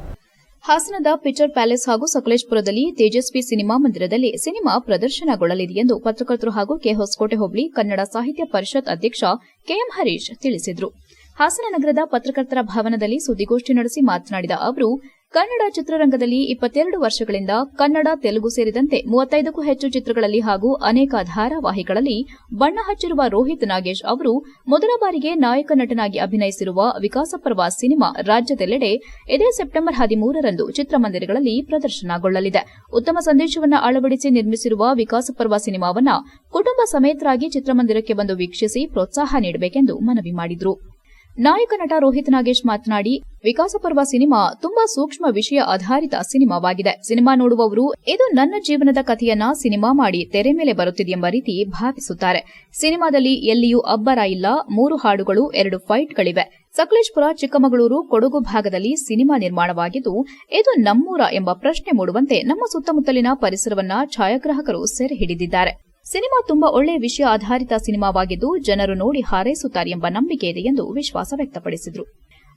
ಹಾಸನದ ಪಿಕ್ಚರ್ ಪ್ಯಾಲೇಸ್ ಹಾಗೂ ಸಕಲೇಶಪುರದಲ್ಲಿ ತೇಜಸ್ವಿ ಸಿನಿಮಾ ಮಂದಿರದಲ್ಲಿ ಸಿನಿಮಾ ಪ್ರದರ್ಶನಗೊಳ್ಳಲಿದೆ ಎಂದು ಪತ್ರಕರ್ತರು ಹಾಗೂ ಹೊಸಕೋಟೆ ಹೋಬಳಿ ಕನ್ನಡ ಸಾಹಿತ್ಯ ಪರಿಷತ್ ಅಧ್ಯಕ್ಷ KM ಹರೀಶ್ ತಿಳಿಸಿದರು. ಹಾಸನ ನಗರದ ಪತ್ರಕರ್ತರ ಭವನದಲ್ಲಿ ಸುದ್ದಿಗೋಷ್ಠಿ ನಡೆಸಿ ಮಾತನಾಡಿದ ಅವರು, ಕನ್ನಡ ಚಿತ್ರರಂಗದಲ್ಲಿ 22 ವರ್ಷಗಳಿಂದ ಕನ್ನಡ, ತೆಲುಗು ಸೇರಿದಂತೆ 35ಕ್ಕೂ ಹೆಚ್ಚು ಚಿತ್ರಗಳಲ್ಲಿ ಹಾಗೂ ಅನೇಕ ಧಾರಾವಾಹಿಗಳಲ್ಲಿ ಬಣ್ಣ ಹಚ್ಚಿರುವ ರೋಹಿತ್ ನಾಗೇಶ್ ಅವರು ಮೊದಲ ಬಾರಿಗೆ ನಾಯಕ ನಟನಾಗಿ ಅಭಿನಯಿಸಿರುವ ವಿಕಾಸ ಪರ್ವ ಸಿನಿಮಾ ರಾಜ್ಯದೆಲ್ಲೆಡೆ ಇದೇ ಸೆಪ್ಟೆಂಬರ್ 13ರಂದು ಚಿತ್ರಮಂದಿರಗಳಲ್ಲಿ ಪ್ರದರ್ಶನಗೊಳ್ಳಲಿದೆ. ಉತ್ತಮ ಸಂದೇಶವನ್ನು ಅಳವಡಿಸಿ ನಿರ್ಮಿಸಿರುವ ವಿಕಾಸ ಪರ್ವ ಸಿನಿಮಾವನ್ನು ಕುಟುಂಬ ಸಮೇತರಾಗಿ ಚಿತ್ರಮಂದಿರಕ್ಕೆ ಬಂದು ವೀಕ್ಷಿಸಿ ಪ್ರೋತ್ಸಾಹ ನೀಡಬೇಕೆಂದು ಮನವಿ ಮಾಡಿದರು. ನಾಯಕ ನಟ ರೋಹಿತ್ ನಾಗೇಶ್ ಮಾತನಾಡಿ, ವಿಕಾಸ ಪರ್ವ ಸಿನಿಮಾ ತುಂಬಾ ಸೂಕ್ಷ್ಮ ವಿಷಯ ಆಧಾರಿತ ಸಿನಿಮಾವಾಗಿದೆ. ಸಿನಿಮಾ ನೋಡುವವರು ಇದು ನನ್ನ ಜೀವನದ ಕಥೆಯನ್ನ ಸಿನಿಮಾ ಮಾಡಿ ತೆರೆ ಮೇಲೆ ಬರುತ್ತಿದೆಯೆಂಬ ರೀತಿ ಭಾವಿಸುತ್ತಾರೆ. ಸಿನಿಮಾದಲ್ಲಿ ಎಲ್ಲಿಯೂ ಅಬ್ಬರ ಇಲ್ಲ, 3 ಹಾಡುಗಳು, 2 ಫೈಟ್ಗಳಿವೆ. ಸಕಲೇಶಪುರ, ಚಿಕ್ಕಮಗಳೂರು, ಕೊಡಗು ಭಾಗದಲ್ಲಿ ಸಿನಿಮಾ ನಿರ್ಮಾಣವಾಗಿದ್ದು, ಇದು ನಮ್ಮೂರ ಎಂಬ ಪ್ರಶ್ನೆ ಮೂಡುವಂತೆ ನಮ್ಮ ಸುತ್ತಮುತ್ತಲಿನ ಪರಿಸರವನ್ನ ಛಾಯಾಗ್ರಾಹಕರು ಸೆರೆ ಹಿಡಿದಿದ್ದಾರೆ. ಸಿನಿಮಾ ತುಂಬಾ ಒಳ್ಳೆಯ ವಿಷಯ ಆಧಾರಿತ ಸಿನಿಮಾವಾಗಿದ್ದು ಜನರು ನೋಡಿ ಹಾರೈಸುತ್ತಾರೆ ಎಂಬ ನಂಬಿಕೆ ಇದೆ ಎಂದು ವಿಶ್ವಾಸ ವ್ಯಕ್ತಪಡಿಸಿದರು.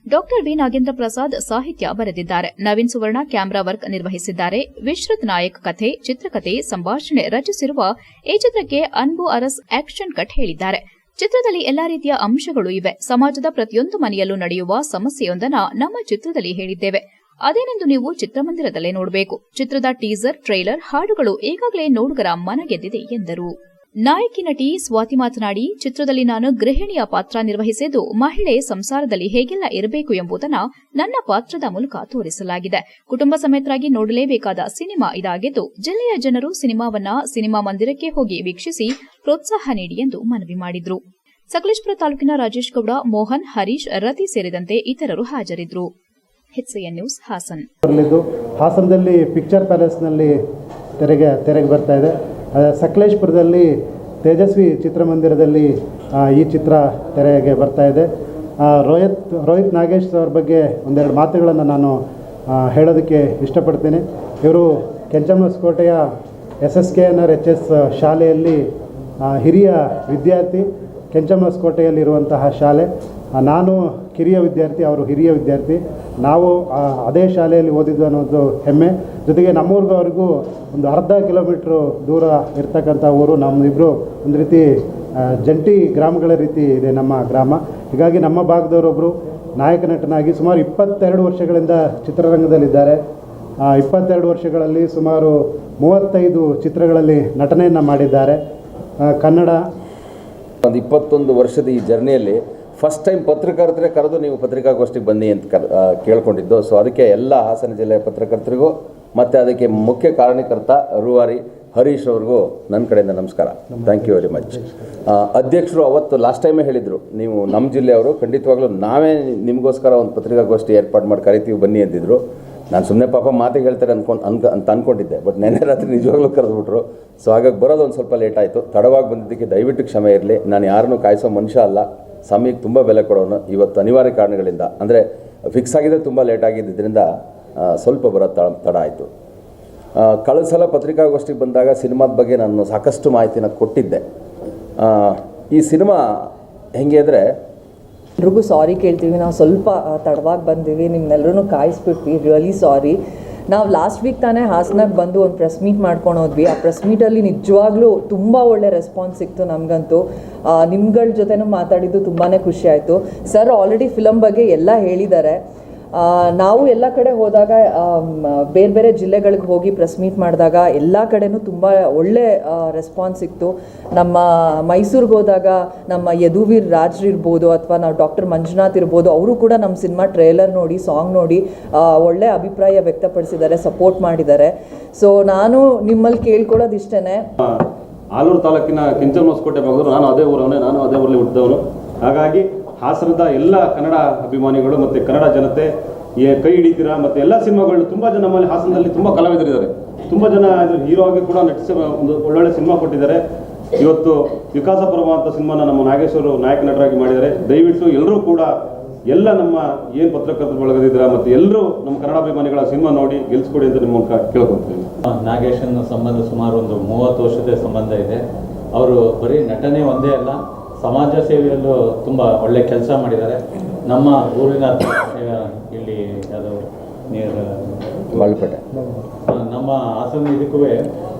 ಡಾ ವಿ ನಾಗೇಂದ್ರ ಪ್ರಸಾದ್ ಸಾಹಿತ್ಯ ಬರೆದಿದ್ದಾರೆ. ನವೀನ್ ಸುವರ್ಣ ಕ್ಯಾಮೆರಾ ವರ್ಕ್ ನಿರ್ವಹಿಸಿದ್ದಾರೆ. ವಿಶ್ರುತ್ ನಾಯಕ್ ಕಥೆ, ಚಿತ್ರಕಥೆ, ಸಂಭಾಷಣೆ ರಚಿಸಿರುವ ಈ ಚಿತ್ರಕ್ಕೆ ಅನ್ಬು ಅರಸ್ ಆಕ್ಷನ್ ಕಟ್ ಹೇಳಿದ್ದಾರೆ. ಚಿತ್ರದಲ್ಲಿ ಎಲ್ಲಾ ರೀತಿಯ ಅಂಶಗಳು ಇವೆ. ಸಮಾಜದ ಪ್ರತಿಯೊಂದು ಮನೆಯಲ್ಲೂ ನಡೆಯುವ ಸಮಸ್ಯೆಯೊಂದನ್ನು ನಮ್ಮ ಚಿತ್ರದಲ್ಲಿ ಹೇಳಿದ್ದೇವೆ. ಅದೇನೆಂದು ನೀವು ಚಿತ್ರಮಂದಿರದಲ್ಲೇ ನೋಡಬೇಕು. ಚಿತ್ರದ ಟೀಸರ್, ಟ್ರೈಲರ್, ಹಾಡುಗಳು ಈಗಾಗಲೇ ನೋಡುಗರ ಮನಗೆದ್ದಿದೆ ಎಂದರು. ನಾಯಕಿ ನಟಿ ಸ್ವಾತಿ ಮಾತನಾಡಿ, ಚಿತ್ರದಲ್ಲಿ ನಾನು ಗೃಹಿಣಿಯ ಪಾತ್ರ ನಿರ್ವಹಿಸಿದ್ದು ಮಹಿಳೆ ಸಂಸಾರದಲ್ಲಿ ಹೇಗೆಲ್ಲ ಇರಬೇಕು ಎಂಬುದನ್ನು ನನ್ನ ಪಾತ್ರದ ಮೂಲಕ ತೋರಿಸಲಾಗಿದೆ. ಕುಟುಂಬ ಸಮೇತರಾಗಿ ನೋಡಲೇಬೇಕಾದ ಸಿನಿಮಾ ಇದಾಗಿದ್ದು, ಜಿಲ್ಲೆಯ ಜನರು ಸಿನಿಮಾ ಮಂದಿರಕ್ಕೆ ಹೋಗಿ ವೀಕ್ಷಿಸಿ ಪ್ರೋತ್ಸಾಹ ನೀಡಿ ಎಂದು ಮನವಿ ಮಾಡಿದರು. ಸಕಲೇಶಪುರ ತಾಲೂಕಿನ ರಾಜೇಶ್ ಗೌಡ, ಮೋಹನ್, ಹರೀಶ್, ರತಿ ಸೇರಿದಂತೆ ಇತರರು ಹಾಜರಿದ್ದರು. HCN news Hassan. ಹಾಸನದಲ್ಲಿ ಪಿಕ್ಚರ್ ಪ್ಯಾಲೇಸ್ನಲ್ಲಿ ತೆರೆಗೆ ಬರ್ತಾ ಇದೆ. ಸಕಲೇಶಪುರದಲ್ಲಿ ತೇಜಸ್ವಿ ಚಿತ್ರಮಂದಿರದಲ್ಲಿ ಈ ಚಿತ್ರ ತೆರೆಗೆ ಬರ್ತಾ ಇದೆ. ರೋಹಿತ್ ನಾಗೇಶ್ ಅವ್ರ ಬಗ್ಗೆ ಒಂದೆರಡು ಮಾತುಗಳನ್ನು ನಾನು ಹೇಳೋದಕ್ಕೆ ಇಷ್ಟಪಡ್ತೀನಿ. ಇವರು ಕೆಂಚಮ್ಮಸ್ಕೋಟೆಯ SSKNR-HS ಶಾಲೆಯಲ್ಲಿ ಹಿರಿಯ ವಿದ್ಯಾರ್ಥಿ. ಕೆಂಚಮ್ಮಸ್ಕೋಟೆಯಲ್ಲಿರುವಂತಹ ಶಾಲೆ. ನಾನು ಕಿರಿಯ ವಿದ್ಯಾರ್ಥಿ, ಅವರು ಹಿರಿಯ ವಿದ್ಯಾರ್ಥಿ. ನಾವು ಅದೇ ಶಾಲೆಯಲ್ಲಿ ಓದಿದ್ದು ಅನ್ನೋದು ಹೆಮ್ಮೆ. ಜೊತೆಗೆ ನಮ್ಮೂರಿಗೂ ಅವ್ರಿಗೂ ಒಂದು ಅರ್ಧ ಕಿಲೋಮೀಟ್ರು ದೂರ ಇರ್ತಕ್ಕಂಥ ಊರು. ನಮ್ಮಿಬ್ಬರು ಒಂದು ರೀತಿ ಜಂಟಿ ಗ್ರಾಮಗಳ ರೀತಿ ಇದೆ ನಮ್ಮ ಗ್ರಾಮ. ಹೀಗಾಗಿ ನಮ್ಮ ಭಾಗದವರೊಬ್ಬರು ನಾಯಕ ನಟನಾಗಿ ಸುಮಾರು 22 ವರ್ಷಗಳಿಂದ ಚಿತ್ರರಂಗದಲ್ಲಿದ್ದಾರೆ. 22 ವರ್ಷಗಳಲ್ಲಿ ಸುಮಾರು 35 ಚಿತ್ರಗಳಲ್ಲಿ ನಟನೆಯನ್ನು ಮಾಡಿದ್ದಾರೆ. ಕನ್ನಡ ಒಂದು 21 ವರ್ಷದ ಈ ಜರ್ನಿಯಲ್ಲಿ ಫಸ್ಟ್ ಟೈಮ್ ಪತ್ರಕರ್ತರೇ ಕರೆದು ನೀವು ಪತ್ರಿಕಾಗೋಷ್ಠಿಗೆ ಬನ್ನಿ ಅಂತ ಕೇಳ್ಕೊಂಡಿದ್ದು. ಸೊ ಅದಕ್ಕೆ ಎಲ್ಲ ಹಾಸನ ಜಿಲ್ಲೆಯ ಪತ್ರಕರ್ತರಿಗೂ ಮತ್ತು ಅದಕ್ಕೆ ಮುಖ್ಯ ಕಾರಣಕರ್ತ ರೂವಾರಿ ಹರೀಶ್ ಅವ್ರಿಗೂ ನನ್ನ ಕಡೆಯಿಂದ ನಮಸ್ಕಾರ. Thank you very much. ಅಧ್ಯಕ್ಷರು ಅವತ್ತು ಲಾಸ್ಟ್ ಟೈಮೇ ಹೇಳಿದರು, ನೀವು ನಮ್ಮ ಜಿಲ್ಲೆಯವರು, ಖಂಡಿತವಾಗ್ಲೂ ನಾವೇ ನಿಮಗೋಸ್ಕರ ಒಂದು ಪತ್ರಿಕಾಗೋಷ್ಠಿ ಏರ್ಪಾಡು ಮಾಡಿ ಕರಿತೀವಿ ಬನ್ನಿ ಅಂದಿದ್ರು. ನಾನು ಸುಮ್ಮನೆ ಪಾಪ ಮಾತಿಗೆ ಹೇಳ್ತಾರೆ ಅಂತ ಅಂದ್ಕೊಂಡಿದ್ದೆ. ಬಟ್ ನೆನ್ನೆ ರಾತ್ರಿ ನಿಜವಾಗ್ಲೂ ಕರೆದ್ಬಿಟ್ರು. ಸೊ ಹಾಗಾಗಿ ಬರೋದು ಒಂದು ಸ್ವಲ್ಪ ಲೇಟ್ ಆಯಿತು. ತಡವಾಗಿ ಬಂದಿದ್ದಕ್ಕೆ ದಯವಿಟ್ಟು ಕ್ಷಮೆ ಇರಲಿ. ನಾನು ಯಾರನ್ನೂ ಕಾಯಿಸೋ ಮನುಷ್ಯ ಅಲ್ಲ, ಸಮಯಕ್ಕೆ ತುಂಬ ಬೆಲೆ ಕೊಡೋನು. ಇವತ್ತು ಅನಿವಾರ್ಯ ಕಾರಣಗಳಿಂದ, ಅಂದರೆ ಫಿಕ್ಸ್ ಆಗಿದೆ, ತುಂಬ ಲೇಟ್ ಆಗಿದ್ದರಿಂದ ಸ್ವಲ್ಪ ಬರೋದು ತಡ ಆಯಿತು. ಕಳೆದ ಸಲ ಪತ್ರಿಕಾಗೋಷ್ಠಿಗೆ ಬಂದಾಗ ಸಿನಿಮಾದ ಬಗ್ಗೆ ನಾನು ಸಾಕಷ್ಟು ಮಾಹಿತಿನ ಕೊಟ್ಟಿದ್ದೆ. ಈ ಸಿನಿಮಾ ಹೆಂಗೆ ಅಂದರೆ, ಎಲ್ರಿಗೂ ಸಾರಿ ಕೇಳ್ತೀವಿ, ನಾವು ಸ್ವಲ್ಪ ತಡವಾಗಿ ಬಂದೀವಿ, ನಿಮ್ಮೆಲ್ಲರೂ ಕಾಯಿಸ್ಬಿಟ್ವಿ, ರಿಯಲಿ ಸಾರಿ. ನಾವು ಲಾಸ್ಟ್ ವೀಕ್ ತಾನೇ ಹಾಸನಾಗೆ ಬಂದು ಒಂದು ಪ್ರೆಸ್ ಮೀಟ್ ಮಾಡ್ಕೊಂಡು ಹೋದ್ವಿ. ಆ ಪ್ರೆಸ್ ಮೀಟಲ್ಲಿ ನಿಜವಾಗ್ಲೂ ತುಂಬ ಒಳ್ಳೆ ರೆಸ್ಪಾನ್ಸ್ ಸಿಕ್ತು ನಮಗಂತೂ. ನಿಮ್ಗಳ ಜೊತೆನೂ ಮಾತಾಡಿದ್ದು ತುಂಬಾ ಖುಷಿ ಆಯಿತು. ಸರ್ ಆಲ್ರೆಡಿ ಫಿಲಮ್ ಬಗ್ಗೆ ಎಲ್ಲ ಹೇಳಿದ್ದಾರೆ. ನಾವು ಎಲ್ಲ ಕಡೆ ಹೋದಾಗ, ಬೇರೆ ಬೇರೆ ಜಿಲ್ಲೆಗಳಿಗೆ ಹೋಗಿ ಪ್ರೆಸ್ ಮೀಟ್ ಮಾಡಿದಾಗ ಎಲ್ಲ ಕಡೆನೂ ತುಂಬ ಒಳ್ಳೆ ರೆಸ್ಪಾನ್ಸ್ ಸಿಕ್ತು. ನಮ್ಮ ಮೈಸೂರಿಗೆ ಹೋದಾಗ ನಮ್ಮ ಯದುವೀರ್ ರಾಜ್ರು ಇರ್ಬೋದು, ಅಥವಾ ನಾವು ಡಾಕ್ಟರ್ ಮಂಜುನಾಥ್ ಇರ್ಬೋದು, ಅವರು ಕೂಡ ನಮ್ಮ ಸಿನಿಮಾ ಟ್ರೇಲರ್ ನೋಡಿ, ಸಾಂಗ್ ನೋಡಿ ಒಳ್ಳೆ ಅಭಿಪ್ರಾಯ ವ್ಯಕ್ತಪಡಿಸಿದ್ದಾರೆ, ಸಪೋರ್ಟ್ ಮಾಡಿದ್ದಾರೆ. ಸೊ ನಾನು ನಿಮ್ಮಲ್ಲಿ ಕೇಳ್ಕೊಳ್ಳೋದು ಇಷ್ಟೇ. ಆಲೂರು ತಾಲೂಕಿನ ಕೆಂಚಮ್ಮಸ್ಕೋಟೆ ಭಾಗದವರು, ನಾನು ಅದೇ ಊರವನೇ, ನಾನು ಅದೇ ಊರಲ್ಲಿ ಹುಟ್ಟಿದವನು. ಹಾಗಾಗಿ ಹಾಸನದ ಎಲ್ಲ ಕನ್ನಡ ಅಭಿಮಾನಿಗಳು ಮತ್ತು ಕನ್ನಡ ಜನತೆ ಕೈ ಹಿಡಿತೀರಾ. ಮತ್ತು ಎಲ್ಲ ಸಿನಿಮಾಗಳು ತುಂಬ ಜನ ನಮ್ಮಲ್ಲಿ ಹಾಸನದಲ್ಲಿ ತುಂಬ ಕಲಾವಿದರಿದ್ದಾರೆ. ತುಂಬ ಜನ ಹೀರೋ ಆಗಿ ಕೂಡ ನಟಿಸಿ ಒಂದು ಒಳ್ಳೊಳ್ಳೆ ಸಿನಿಮಾ ಕೊಟ್ಟಿದ್ದಾರೆ. ಇವತ್ತು ವಿಕಾಸ ಪರ್ವ ಅಂತ ಸಿನಿಮಾನ ನಮ್ಮ ನಾಗೇಶ್ವರು ನಾಯಕ ನಟರಾಗಿ ಮಾಡಿದ್ದಾರೆ. ದಯವಿಟ್ಟು ಎಲ್ಲರೂ ಕೂಡ, ಎಲ್ಲ ನಮ್ಮ ಏನು ಪತ್ರಕರ್ತರು ಬಳಗದಿದ್ದೀರಾ ಮತ್ತು ಎಲ್ಲರೂ ನಮ್ಮ ಕನ್ನಡಾಭಿಮಾನಿಗಳ ಸಿನಿಮಾ ನೋಡಿ ಗೆಲ್ಲಿಸ್ಕೊಡಿ ಅಂತ ನಿಮ್ಮ ಮೂಲಕ ಕೇಳ್ಕೊಳ್ತೀನಿ. ನಾಗೇಶನ ಸಂಬಂಧ ಸುಮಾರು ಒಂದು 30 ವರ್ಷದ ಸಂಬಂಧ ಇದೆ. ಅವರು ಬರೀ ನಟನೆ ಒಂದೇ ಅಲ್ಲ, ಸಮಾಜ ಸೇವೆಯಲ್ಲೂ ತುಂಬ ಒಳ್ಳೆ ಕೆಲಸ ಮಾಡಿದ್ದಾರೆ. ನಮ್ಮ ಊರಿನ ಇಲ್ಲಿ ಅದು ಬಾಳ್ಪೇಟೆ ನಮ್ಮ ಹಾಸನ ಇದಕ್ಕೂ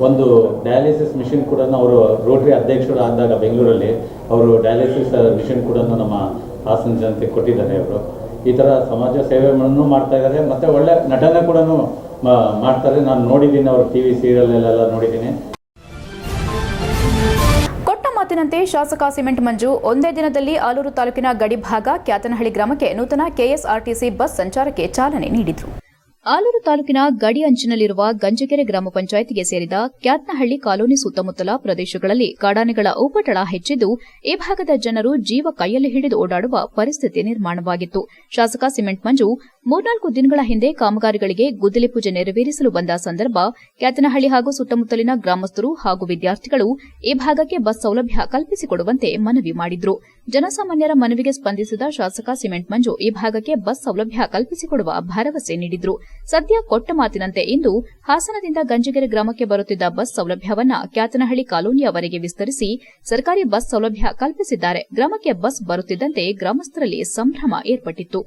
ಒಂದು ಡಯಾಲಿಸಿಸ್ ಮಿಷಿನ್ ಕೂಡ ಅವರು ರೋಟರಿ ಅಧ್ಯಕ್ಷರು ಆದಾಗ ಬೆಂಗಳೂರಲ್ಲಿ ಅವರು ಡಯಾಲಿಸಿಸ್ ಮಿಷಿನ್ ಕೂಡ ನಮ್ಮ ಹಾಸನ ಜನತೆ ಕೊಟ್ಟಿದ್ದಾರೆ. ಅವರು ಈ ಥರ ಸಮಾಜ ಸೇವೆಗಳನ್ನು ಮಾಡ್ತಾ ಇದ್ದಾರೆ ಮತ್ತು ಒಳ್ಳೆ ನಟನೆ ಕೂಡ ಮಾಡ್ತಾರೆ. ನಾನು ನೋಡಿದ್ದೀನಿ, ಅವರು TV ಸೀರಿಯಲ್ಲೆಲ್ಲ ನೋಡಿದ್ದೀನಿ. ಮಾತಿನಂತೆ ಶಾಸಕ ಸಿಮೆಂಟ್ ಮಂಜು ಒಂದೇ ದಿನದಲ್ಲಿ ಆಲೂರು ತಾಲೂಕಿನ ಗಡಿ ಭಾಗ ಕ್ಯಾತನಹಳ್ಳಿ ಗ್ರಾಮಕ್ಕೆ ನೂತನ KSRTC ಬಸ್ ಸಂಚಾರಕ್ಕೆ ಚಾಲನೆ ನೀಡಿದರು. ಆಲೂರು ತಾಲೂಕಿನ ಗಡಿ ಅಂಚಿನಲ್ಲಿರುವ ಗಂಜಗೆರೆ ಗ್ರಾಮ ಪಂಚಾಯಿತಿಗೆ ಸೇರಿದ ಕ್ಯಾತನಹಳ್ಳಿ ಕಾಲೋನಿ ಸುತ್ತಮುತ್ತಲ ಪ್ರದೇಶಗಳಲ್ಲಿ ಕಾಡಾನೆಗಳ ಉಪಟಳ ಹೆಚ್ಚಿದ್ದು, ಈ ಭಾಗದ ಜನರು ಜೀವ ಕೈಯಲ್ಲಿ ಹಿಡಿದು ಓಡಾಡುವ ಪರಿಸ್ಥಿತಿ ನಿರ್ಮಾಣವಾಗಿತ್ತು. ಶಾಸಕ ಸಿಮೆಂಟ್ ಮಂಜು 3-4 ದಿನಗಳ ಹಿಂದೆ ಕಾಮಗಾರಿಗಳಿಗೆ ಗುದ್ದಲಿ ಪೂಜೆ ನೆರವೇರಿಸಲು ಬಂದ ಸಂದರ್ಭ ಕ್ಯಾತನಹಳ್ಳಿ ಹಾಗೂ ಸುತ್ತಮುತ್ತಲಿನ ಗ್ರಾಮಸ್ಥರು ಹಾಗೂ ವಿದ್ಯಾರ್ಥಿಗಳು ಈ ಭಾಗಕ್ಕೆ ಬಸ್ ಸೌಲಭ್ಯ ಕಲ್ಪಿಸಿಕೊಡುವಂತೆ ಮನವಿ ಮಾಡಿದ್ರು. ಜನಸಾಮಾನ್ಯರ ಮನವಿಗೆ ಸ್ಪಂದಿಸಿದ ಶಾಸಕ ಸಿಮೆಂಟ್ ಮಂಜು ಈ ಭಾಗಕ್ಕೆ ಬಸ್ ಸೌಲಭ್ಯ ಕಲ್ಪಿಸಿಕೊಡುವ ಭರವಸೆ ನೀಡಿದ್ರು. ಸದ್ಯ ಕೊಟ್ಟ ಮಾತಿನಂತೆ ಇಂದು ಹಾಸನದಿಂದ ಗಂಜಗೆರೆ ಗ್ರಾಮಕ್ಕೆ ಬರುತ್ತಿದ್ದ ಬಸ್ ಸೌಲಭ್ಯವನ್ನ ಕ್ಯಾತನಹಳ್ಳಿ ಕಾಲೋನಿಯವರೆಗೆ ವಿಸ್ತರಿಸಿ ಸರ್ಕಾರಿ ಬಸ್ ಸೌಲಭ್ಯ ಕಲ್ಪಿಸಿದ್ದಾರೆ. ಗ್ರಾಮಕ್ಕೆ ಬಸ್ ಬರುತ್ತಿದ್ದಂತೆ ಗ್ರಾಮಸ್ಥರಲ್ಲಿ ಸಂಭ್ರಮ ಏರ್ಪಟ್ಟಿತ್ತು.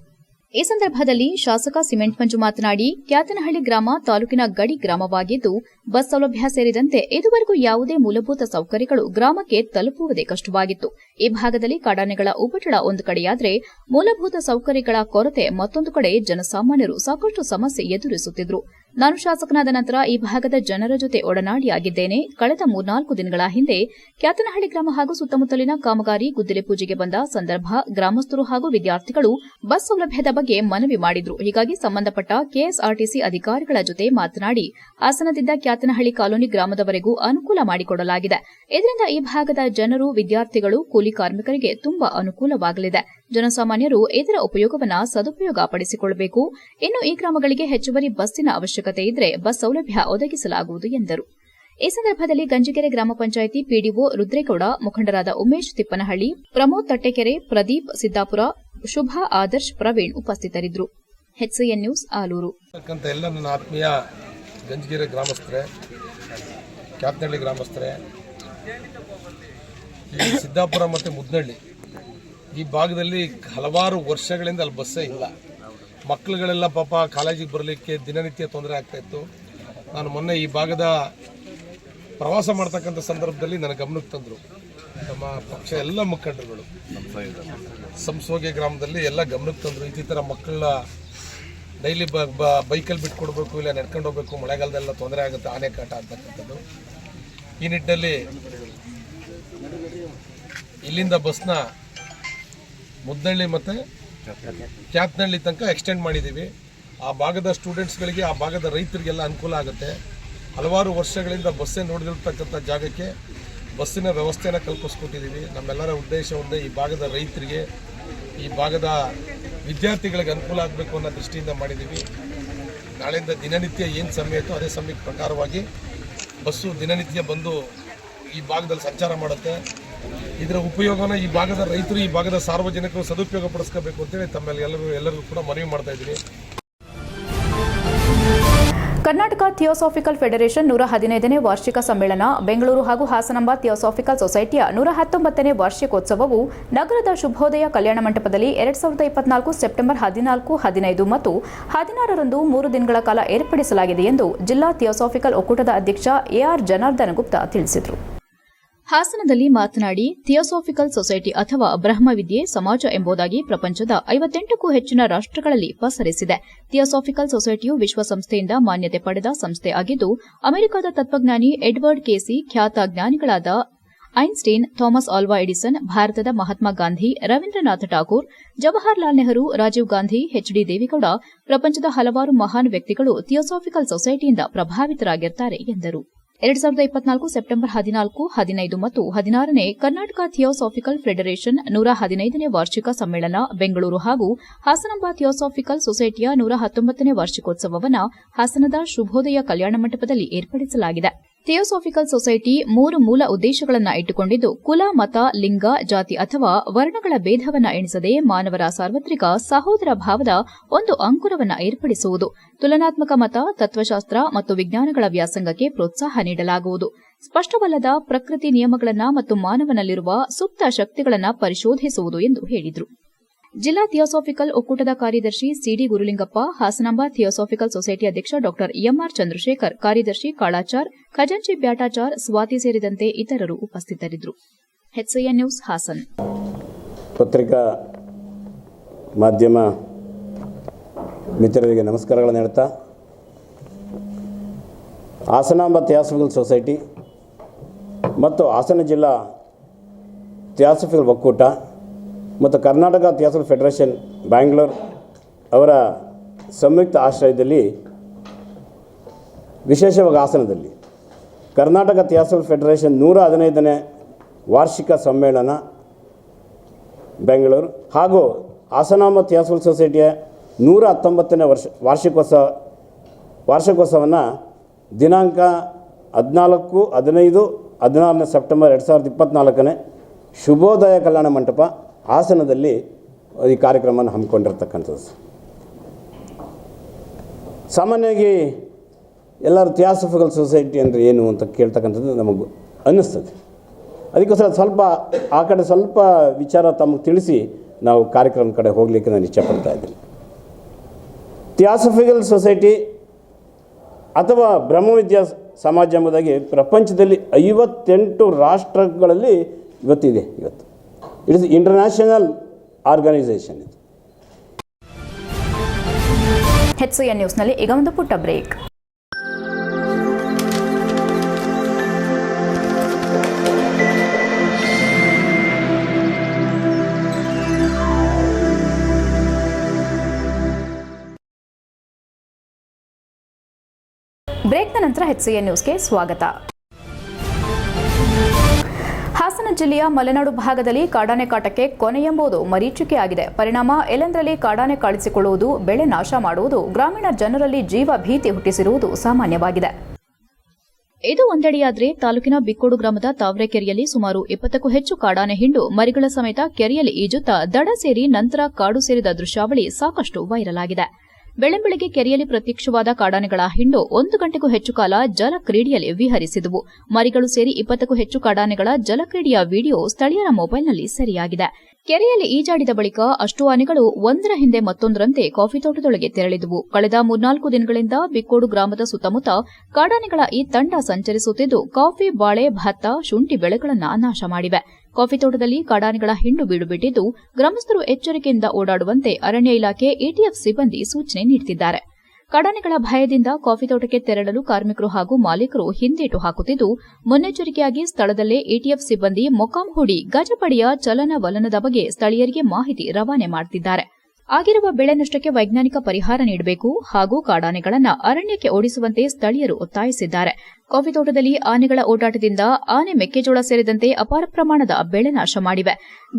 ಈ ಸಂದರ್ಭದಲ್ಲಿ ಶಾಸಕ ಸಿಮೆಂಟ್ ಮಂಜು ಮಾತನಾಡಿ, ಕ್ಯಾತನಹಳ್ಳಿ ಗ್ರಾಮ ತಾಲೂಕಿನ ಗಡಿ ಗ್ರಾಮವಾಗಿದ್ದು ಬಸ್ ಸೌಲಭ್ಯ ಸೇರಿದಂತೆ ಇದುವರೆಗೂ ಯಾವುದೇ ಮೂಲಭೂತ ಸೌಕರ್ಯಗಳು ಗ್ರಾಮಕ್ಕೆ ತಲುಪುವುದೇ ಕಷ್ಟವಾಗಿತ್ತು. ಈ ಭಾಗದಲ್ಲಿ ಕಾಡಾನೆಗಳ ಉಪಟಳ ಒಂದು ಕಡೆಯಾದರೆ ಮೂಲಭೂತ ಸೌಕರ್ಯಗಳ ಕೊರತೆ ಮತ್ತೊಂದು ಕಡೆ ಜನಸಾಮಾನ್ಯರು ಸಾಕಷ್ಟು ಸಮಸ್ಯೆ ಎದುರಿಸುತ್ತಿದ್ದರು. ನಾನು ಶಾಸಕನಾದ ನಂತರ ಈ ಭಾಗದ ಜನರ ಜೊತೆ ಒಡನಾಡಿಯಾಗಿದ್ದೇನೆ. ಕಳೆದ 3-4 ದಿನಗಳ ಹಿಂದೆ ಕ್ಯಾತನಹಳ್ಳಿ ಗ್ರಾಮ ಹಾಗೂ ಸುತ್ತಮುತ್ತಲಿನ ಕಾಮಗಾರಿ ಗುದ್ದಲಿ ಪೂಜೆಗೆ ಬಂದ ಸಂದರ್ಭ ಗ್ರಾಮಸ್ಥರು ಹಾಗೂ ವಿದ್ಯಾರ್ಥಿಗಳು ಬಸ್ ಸೌಲಭ್ಯದ ಬಗ್ಗೆ ಮನವಿ ಮಾಡಿದ್ರು. ಹೀಗಾಗಿ ಸಂಬಂಧಪಟ್ಟ ಕೆಎಸ್ಆರ್ಟಿಸಿ ಅಧಿಕಾರಿಗಳ ಜೊತೆ ಮಾತನಾಡಿ ಹಾಸನದಿಂದ ಕ್ಯಾತನಹಳ್ಳಿ ಕಾಲೋನಿ ಗ್ರಾಮದವರೆಗೂ ಅನುಕೂಲ ಮಾಡಿಕೊಡಲಾಗಿದೆ. ಇದರಿಂದ ಈ ಭಾಗದ ಜನರು, ವಿದ್ಯಾರ್ಥಿಗಳು, ಕೂಲಿ ಕಾರ್ಮಿಕರಿಗೆ ತುಂಬಾ ಅನುಕೂಲವಾಗಲಿದೆ. ಜನಸಾಮಾನ್ಯರು ಇದರ ಉಪಯೋಗವನ್ನು ಸದುಪಯೋಗ ಪಡಿಸಿಕೊಳ್ಳಬೇಕು. ಇನ್ನು ಈ ಗ್ರಾಮಗಳಿಗೆ ಹೆಚ್ಚುವರಿ ಬಸ್ಸಿನ ಅವಶ್ಯಕತೆ ಇದ್ದರೆ ಬಸ್ ಸೌಲಭ್ಯ ಒದಗಿಸಲಾಗುವುದು ಎಂದರು. ಈ ಸಂದರ್ಭದಲ್ಲಿ ಗಂಜಿಗೆರೆ ಗ್ರಾಮ ಪಂಚಾಯಿತಿ ಪಿಡಿಒ ರುದ್ರೇಗೌಡ, ಮುಖಂಡರಾದ ಉಮೇಶ್ ತಿಪ್ಪನಹಳ್ಳಿ, ಪ್ರಮೋದ್ ತಟ್ಟೆಕೆರೆ, ಪ್ರದೀಪ್ ಸಿದ್ದಾಪುರ, ಶುಭಾ ಆದರ್ಶ್, ಪ್ರವೀಣ್ ಉಪಸ್ಥಿತರಿದ್ದರು. HCN news Alur. ಎಲ್ಲ ನನ್ನ ಆತ್ಮೀಯ ಗಂಜಿಗೆರೆ ಗ್ರಾಮಸ್ಥರೇ, ಕ್ಯಾತನಹಳ್ಳಿ ಗ್ರಾಮಸ್ಥರೇ, ಈ ಸಿದ್ದಾಪುರ ಮತ್ತು ಮುದ್ನಹಳ್ಳಿ ಈ ಭಾಗದಲ್ಲಿ ಹಲವಾರು ವರ್ಷಗಳಿಂದ ಅಲ್ಲಿ ಬಸ್ಸೇ ಇಲ್ಲ. ಮಕ್ಕಳುಗಳೆಲ್ಲ ಪಾಪ ಕಾಲೇಜಿಗೆ ಬರಲಿಕ್ಕೆ ದಿನನಿತ್ಯ ತೊಂದರೆ ಆಗ್ತಾಯಿತ್ತು. ನಾನು ಮೊನ್ನೆ ಈ ಭಾಗದ ಪ್ರವಾಸ ಮಾಡ್ತಕ್ಕಂಥ ಸಂದರ್ಭದಲ್ಲಿ ನನ್ನ ಗಮನಕ್ಕೆ ತಂದರು ನಮ್ಮ ಪಕ್ಷ ಎಲ್ಲ ಮುಖಂಡರುಗಳು. ಸಂಸೋಗೆ ಗ್ರಾಮದಲ್ಲಿ ಎಲ್ಲ ಗಮನಕ್ಕೆ ತಂದರು. ಈ ಥರ ಮಕ್ಕಳ ಡೈಲಿ ಬೈಕಲ್ಲಿ ಬಿಟ್ಕೊಡ್ಬೇಕು, ಇಲ್ಲ ನಡ್ಕೊಂಡು ಹೋಗ್ಬೇಕು, ಮಳೆಗಾಲದೆಲ್ಲ ತೊಂದರೆ ಆಗುತ್ತೆ, ಆನೆ ಕಾಟ ಅಂತಕ್ಕಂಥದ್ದು. ಈ ನಿಟ್ಟಿನಲ್ಲಿ ಇಲ್ಲಿಂದ ಬಸ್ನ ಮುದ್ದಳ್ಳಿ ಮತ್ತು ಕ್ಯಾತನಹಳ್ಳಿ ತನಕ ಎಕ್ಸ್ಟೆಂಡ್ ಮಾಡಿದ್ದೀವಿ. ಆ ಭಾಗದ ಸ್ಟೂಡೆಂಟ್ಸ್ಗಳಿಗೆ, ಆ ಭಾಗದ ರೈತರಿಗೆಲ್ಲ ಅನುಕೂಲ ಆಗುತ್ತೆ. ಹಲವಾರು ವರ್ಷಗಳಿಂದ ಬಸ್ಸೇ ನೋಡಿದಿರ್ತಕ್ಕಂಥ ಜಾಗಕ್ಕೆ ಬಸ್ಸಿನ ವ್ಯವಸ್ಥೆನ ಕಲ್ಪಿಸ್ಕೊಟ್ಟಿದ್ದೀವಿ. ನಮ್ಮೆಲ್ಲರ ಉದ್ದೇಶ ಒಂದೇ, ಈ ಭಾಗದ ರೈತರಿಗೆ, ಈ ಭಾಗದ ವಿದ್ಯಾರ್ಥಿಗಳಿಗೆ ಅನುಕೂಲ ಆಗಬೇಕು ಅನ್ನೋ ದೃಷ್ಟಿಯಿಂದ ಮಾಡಿದ್ದೀವಿ. ನಾಳೆಯಿಂದ ದಿನನಿತ್ಯ ಏನು ಸಮಯ ಇತ್ತು ಅದೇ ಸಮಯಕ್ಕೆ ಪ್ರಕಾರವಾಗಿ ಬಸ್ಸು ದಿನನಿತ್ಯ ಬಂದು ಈ ಭಾಗದಲ್ಲಿ ಸಂಚಾರ ಮಾಡುತ್ತೆ. ಇದರ ಉಪಯೋಗನ ಈ ಭಾಗದ ರೈತರು, ಈ ಭಾಗದ ಸಾರ್ವಜನಿಕರು ಸದುಪಯೋಗ ಪಡಿಸ್ಕೋಬೇಕು ಅಂತೇಳಿ ತಮ್ಮಲ್ಲಿ ಎಲ್ಲರಿಗೂ ಕೂಡ ಮನವಿ ಮಾಡ್ತಾ ಇದ್ದೀನಿ. ಕರ್ನಾಟಕ ಥಿಯೋಸಾಫಿಕಲ್ ಫೆಡರೇಷನ್ 115ನೇ ವಾರ್ಷಿಕ ಸಮ್ಮೇಳನ ಬೆಂಗಳೂರು ಹಾಗೂ ಹಾಸನಾಂಬ ಥಿಯೋಸಾಫಿಕಲ್ ಸೊಸೈಟಿಯ 119ನೇ ವಾರ್ಷಿಕೋತ್ಸವವು ನಗರದ ಶುಭೋದಯ ಕಲ್ಯಾಣ ಮಂಟಪದಲ್ಲಿ 2024 ಸೆಪ್ಟೆಂಬರ್ 14, 15 ಮತ್ತು 16ರಂದು 3 ದಿನಗಳ ಕಾಲ ಏರ್ಪಡಿಸಲಾಗಿದೆ ಎಂದು ಜಿಲ್ಲಾ ಥಿಯೋಸಾಫಿಕಲ್ ಒಕ್ಕೂಟದ ಅಧ್ಯಕ್ಷ AR ಜನಾರ್ದನ ಗುಪ್ತಾ ತಿಳಿಸಿದರು. ಹಾಸನದಲ್ಲಿ ಮಾತನಾಡಿ, ಥಿಯೋಸಾಫಿಕಲ್ ಸೊಸೈಟಿ ಅಥವಾ ಬ್ರಹ್ಮವಿದ್ಯೆ ಸಮಾಜ ಎಂಬುದಾಗಿ ಪ್ರಪಂಚದ 58ಕ್ಕೂ ಹೆಚ್ಚಿನ ರಾಷ್ಟ್ರಗಳಲ್ಲಿ ಪಸರಿಸಿದೆ. ಥಿಯೋಸಾಫಿಕಲ್ ಸೊಸೈಟಿಯು ವಿಶ್ವಸಂಸ್ಥೆಯಿಂದ ಮಾನ್ಯತೆ ಪಡೆದ ಸಂಸ್ಥೆ ಆಗಿದ್ದು, ಅಮೆರಿಕದ ತತ್ವಜ್ಞಾನಿ ಎಡ್ವರ್ಡ್ ಕೇಸಿ, ಖ್ಯಾತ ಜ್ಞಾನಿಗಳಾದ ಐನ್ಸ್ಟೀನ್, ಥಾಮಸ್ ಆಲ್ವಾ ಎಡಿಸನ್, ಭಾರತದ ಮಹಾತ್ಮ ಗಾಂಧಿ, ರವೀಂದ್ರನಾಥ ಠಾಕೂರ್, ಜವಾಹರ್ಲಾಲ್ ನೆಹರು, ರಾಜೀವ್ ಗಾಂಧಿ, HD ದೇವೇಗೌಡ, ಪ್ರಪಂಚದ ಹಲವಾರು ಮಹಾನ್ ವ್ಯಕ್ತಿಗಳು ಥಿಯೋಸಾಫಿಕಲ್ ಸೊಸೈಟಿಯಿಂದ ಪ್ರಭಾವಿತರಾಗಿದ್ದಾರೆ ಎಂದರು. 2024 ಸೆಪ್ಟೆಂಬರ್ 14, 15 ಮತ್ತು 16ನೇ ಕರ್ನಾಟಕ ಥಿಯೋಸಾಫಿಕಲ್ ಫೆಡರೇಷನ್ 115ನೇ ವಾರ್ಷಿಕ ಸಮ್ಮೇಳನ ಬೆಂಗಳೂರು ಹಾಗೂ ಹಾಸನಾಂಬ ಥಿಯೋಸಾಫಿಕಲ್ ಸೊಸೈಟಿಯ 119ನೇ ವಾರ್ಷಿಕೋತ್ಸವವನ್ನು ಹಾಸನದ ಶುಭೋದಯ ಕಲ್ಯಾಣ ಮಂಟಪದಲ್ಲಿ ಏರ್ಪಡಿಸಲಾಗಿದೆ. ಥಿಯೋಸಾಫಿಕಲ್ ಸೊಸೈಟಿ 3 ಮೂಲ ಉದ್ದೇಶಗಳನ್ನು ಇಟ್ಟುಕೊಂಡಿದ್ದು, ಕುಲ, ಮತ, ಲಿಂಗ, ಜಾತಿ ಅಥವಾ ವರ್ಣಗಳ ಭೇದವನ್ನು ಎಣಿಸದೆ ಮಾನವರ ಸಾರ್ವತ್ರಿಕ ಸಹೋದರ ಭಾವದ ಒಂದು ಅಂಕುರವನ್ನು ಏರ್ಪಡಿಸುವುದು, ತುಲನಾತ್ಮಕ ಮತ, ತತ್ವಶಾಸ್ತ್ರ ಮತ್ತು ವಿಜ್ಞಾನಗಳ ವ್ಯಾಸಂಗಕ್ಕೆ ಪ್ರೋತ್ಸಾಹ ನೀಡಲಾಗುವುದು, ಸ್ಪಷ್ಟವಲ್ಲದ ಪ್ರಕೃತಿ ನಿಯಮಗಳನ್ನು ಮತ್ತು ಮಾನವನಲ್ಲಿರುವ ಸುಪ್ತ ಶಕ್ತಿಗಳನ್ನು ಪರಿಶೋಧಿಸುವುದು ಎಂದು ಹೇಳಿದರು. ಜಿಲ್ಲಾ ಥಿಯೋಸಾಫಿಕಲ್ ಒಕ್ಕೂಟದ ಕಾರ್ಯದರ್ಶಿ ಸಿಡಿ ಗುರುಲಿಂಗಪ್ಪ, ಹಾಸನಾಂಬ ಥಿಯೋಸಾಫಿಕಲ್ ಸೊಸೈಟಿ ಅಧ್ಯಕ್ಷ ಡಾ ಎಂಆರ್ ಚಂದ್ರಶೇಖರ್, ಕಾರ್ಯದರ್ಶಿ ಕಾಳಾಚಾರ್, ಖಜಾಂಚಿ ಬ್ಯಾಟಾಚಾರ್, ಸ್ವಾತಿ ಸೇರಿದಂತೆ ಇತರರು ಉಪಸ್ಥಿತರಿದ್ದರು. HCN news Hassan. ಪತ್ರಿಕಾ ಮಾಧ್ಯಮ ಮಿತ್ರರಿಗೆ ನಮಸ್ಕಾರಗಳನ್ನು ಹೇಳ್ತಾ, ಹಾಸನಾಂಬ ಥಿಯೋಸಾಫಿಕಲ್ ಸೊಸೈಟಿ ಮತ್ತು ಹಾಸನ ಜಿಲ್ಲಾ ಥಿಯೋಸಾಫಿಕಲ್ ಒಕ್ಕೂಟ ಮತ್ತು ಕರ್ನಾಟಕ ಥಿಯೋಸಾಫಿಕಲ್ ಫೆಡರೇಷನ್ ಬ್ಯಾಂಗ್ಳೂರ್ ಅವರ ಸಂಯುಕ್ತ ಆಶ್ರಯದಲ್ಲಿ ವಿಶೇಷವಾಗಿ ಹಾಸನದಲ್ಲಿ ಕರ್ನಾಟಕ ಥಿಯೋಸಾಫಿಕಲ್ ಫೆಡರೇಷನ್ 115ನೇ ವಾರ್ಷಿಕ ಸಮ್ಮೇಳನ ಬೆಂಗಳೂರು ಹಾಗೂ ಹಾಸನಾಂಬ ಥಿಯೋಸಾಫಿಕಲ್ ಸೊಸೈಟಿಯ 119ನೇ ವಾರ್ಷಿಕೋತ್ಸವವನ್ನು ದಿನಾಂಕ 14, 15, 16ನೇ ಸೆಪ್ಟೆಂಬರ್ 2024ನೇ ಶುಭೋದಯ ಕಲ್ಯಾಣ ಮಂಟಪ ಹಾಸನದಲ್ಲಿ ಈ ಕಾರ್ಯಕ್ರಮವನ್ನು ಹಮ್ಮಿಕೊಂಡಿರ್ತಕ್ಕಂಥದ್ದು. ಸಾಮಾನ್ಯವಾಗಿ ಎಲ್ಲರೂ ಥಿಯೋಸಾಫಿಕಲ್ ಸೊಸೈಟಿ ಅಂದರೆ ಏನು ಅಂತ ಕೇಳ್ತಕ್ಕಂಥದ್ದು ನಮಗೆ ಅನ್ನಿಸ್ತದೆ. ಅದಕ್ಕೋಸ್ಕರ ಸ್ವಲ್ಪ ಆ ಕಡೆ ಸ್ವಲ್ಪ ವಿಚಾರ ತಮಗೆ ತಿಳಿಸಿ ನಾವು ಕಾರ್ಯಕ್ರಮದ ಕಡೆ ಹೋಗಲಿಕ್ಕೆ ನಾನು ಇಷ್ಟಪಡ್ತಾ ಇದ್ದೀನಿ. ಥಿಯೋಸಾಫಿಕಲ್ ಸೊಸೈಟಿ ಅಥವಾ ಬ್ರಹ್ಮವಿದ್ಯಾ ಸಮಾಜ ಎಂಬುದಾಗಿ ಪ್ರಪಂಚದಲ್ಲಿ 58 ರಾಷ್ಟ್ರಗಳಲ್ಲಿ ಇವತ್ತಿದೆ. ಇವತ್ತು it is international organisation. HCN ನ್ಯೂಸ್ನಲ್ಲಿ ಈಗ ಒಂದು ಪುಟ್ಟ ಬ್ರೇಕ್. ಬ್ರೇಕ್ನ ನಂತರ HCN ನ್ಯೂಸ್ಗೆ ಸ್ವಾಗತ. ಹಾಸನ ಜಿಲ್ಲೆಯ ಮಲೆನಾಡು ಭಾಗದಲ್ಲಿ ಕಾಡಾನೆ ಕಾಟಕ್ಕೆ ಕೊನೆಯೆಂಬುದು ಮರೀಚಿಕೆಯಾಗಿದೆ. ಪರಿಣಾಮ ಎಲ್ಲೆಂದರಲ್ಲಿ ಕಾಡಾನೆ ಕಾಣಿಸಿಕೊಳ್ಳುವುದು, ಬೆಳೆ ನಾಶ ಮಾಡುವುದು, ಗ್ರಾಮೀಣ ಜನರಲ್ಲಿ ಜೀವ ಭೀತಿ ಹುಟ್ಟಿಸಿರುವುದು ಸಾಮಾನ್ಯವಾಗಿದೆ. ಇದು ಒಂದೆಡೆಯಾದರೆ ತಾಲೂಕಿನ ಬಿಕ್ಕೋಡು ಗ್ರಾಮದ ತಾವರೆಕೆರೆಯಲ್ಲಿ ಸುಮಾರು 20ಕ್ಕೂ ಹೆಚ್ಚು ಕಾಡಾನೆ ಹಿಂಡು ಮರಿಗಳ ಸಮೇತ ಕೆರೆಯಲ್ಲಿ ಈಜುತ್ತಾ ದಡ ಸೇರಿ ನಂತರ ಕಾಡು ಸೇರಿದ ದೃಶ್ಯಾವಳಿ ಸಾಕಷ್ಟು ವೈರಲ್ ಆಗಿದೆ. ಬೆಳ್ಳಂಬೆಳಗ್ಗೆ ಕೆರೆಯಲ್ಲಿ ಪ್ರತ್ಯಕ್ಷವಾದ ಕಾಡಾನೆಗಳ ಹಿಂಡು 1 ಗಂಟೆಗೂ ಹೆಚ್ಚು ಕಾಲ ಜಲಕ್ರೀಡೆಯಲ್ಲಿ ವಿಹರಿಸಿದವು. ಮರಿಗಳು ಸೇರಿ 20ಕ್ಕೂ ಹೆಚ್ಚು ಕಾಡಾನೆಗಳ ಜಲಕ್ರೀಡೆಯ ವಿಡಿಯೋ ಸ್ಥಳೀಯರ ಮೊಬೈಲ್ನಲ್ಲಿ ಸೆರೆಯಾಗಿದೆ. ಕೆರೆಯಲ್ಲಿ ಈಜಾಡಿದ ಬಳಿಕ ಅಷ್ಟು ಆನೆಗಳು ಒಂದರ ಹಿಂದೆ ಮತ್ತೊಂದರಂತೆ ಕಾಫಿ ತೋಟದೊಳಗೆ ತೆರಳಿದವು. ಕಳೆದ 3-4 ದಿನಗಳಿಂದ ಬಿಕ್ಕೋಡು ಗ್ರಾಮದ ಸುತ್ತಮುತ್ತ ಕಾಡಾನೆಗಳ ಈ ತಂಡ ಸಂಚರಿಸುತ್ತಿದ್ದು ಕಾಫಿ, ಬಾಳೆ, ಭತ್ತ, ಶುಂಠಿ ಬೆಳೆಗಳನ್ನು ನಾಶ ಮಾಡಿವೆ. ಕಾಫಿ ತೋಟದಲ್ಲಿ ಕಾಡಾನೆಗಳ ಹಿಂಡು ಬೀಡು ಬಿಟ್ಟಿದ್ದು ಗ್ರಾಮಸ್ಥರು ಎಚ್ಚರಿಕೆಯಿಂದ ಓಡಾಡುವಂತೆ ಅರಣ್ಯ ಇಲಾಖೆ, ಎಟಿಎಫ್ ಸಿಬ್ಬಂದಿ ಸೂಚನೆ ನೀಡುತ್ತಿದ್ದಾರೆ. ಕಾಡಾನೆಗಳ ಭಯದಿಂದ ಕಾಫಿ ತೋಟಕ್ಕೆ ತೆರಳಲು ಕಾರ್ಮಿಕರು ಹಾಗೂ ಮಾಲೀಕರು ಹಿಂದೇಟು ಹಾಕುತ್ತಿದ್ದು ಮುನ್ನೆಚ್ಚರಿಕೆಯಾಗಿ ಸ್ಥಳದಲ್ಲೇ ಎಟಿಎಫ್ ಸಿಬ್ಬಂದಿ ಮೊಕಾಂ ಹೂಡಿ ಗಜಪಡೆಯ ಚಲನವಲನದ ಬಗ್ಗೆ ಸ್ಥಳೀಯರಿಗೆ ಮಾಹಿತಿ ರವಾನೆ ಮಾಡುತ್ತಿದ್ದಾರೆ. ಆಗಿರುವ ಬೆಳೆ ನಷ್ಟಕ್ಕೆ ವೈಜ್ಞಾನಿಕ ಪರಿಹಾರ ನೀಡಬೇಕು ಹಾಗೂ ಕಾಡಾನೆಗಳನ್ನು ಅರಣ್ಯಕ್ಕೆ ಓಡಿಸುವಂತೆ ಸ್ಥಳೀಯರು ಒತ್ತಾಯಿಸಿದ್ದಾರೆ. ಕಾಫಿ ತೋಟದಲ್ಲಿ ಆನೆಗಳ ಓಡಾಟದಿಂದ ಆನೆ ಮೆಕ್ಕೆಜೋಳ ಸೇರಿದಂತೆ ಅಪಾರ ಪ್ರಮಾಣದ ಬೆಳೆ ನಾಶ ಮಾಡಿವೆ.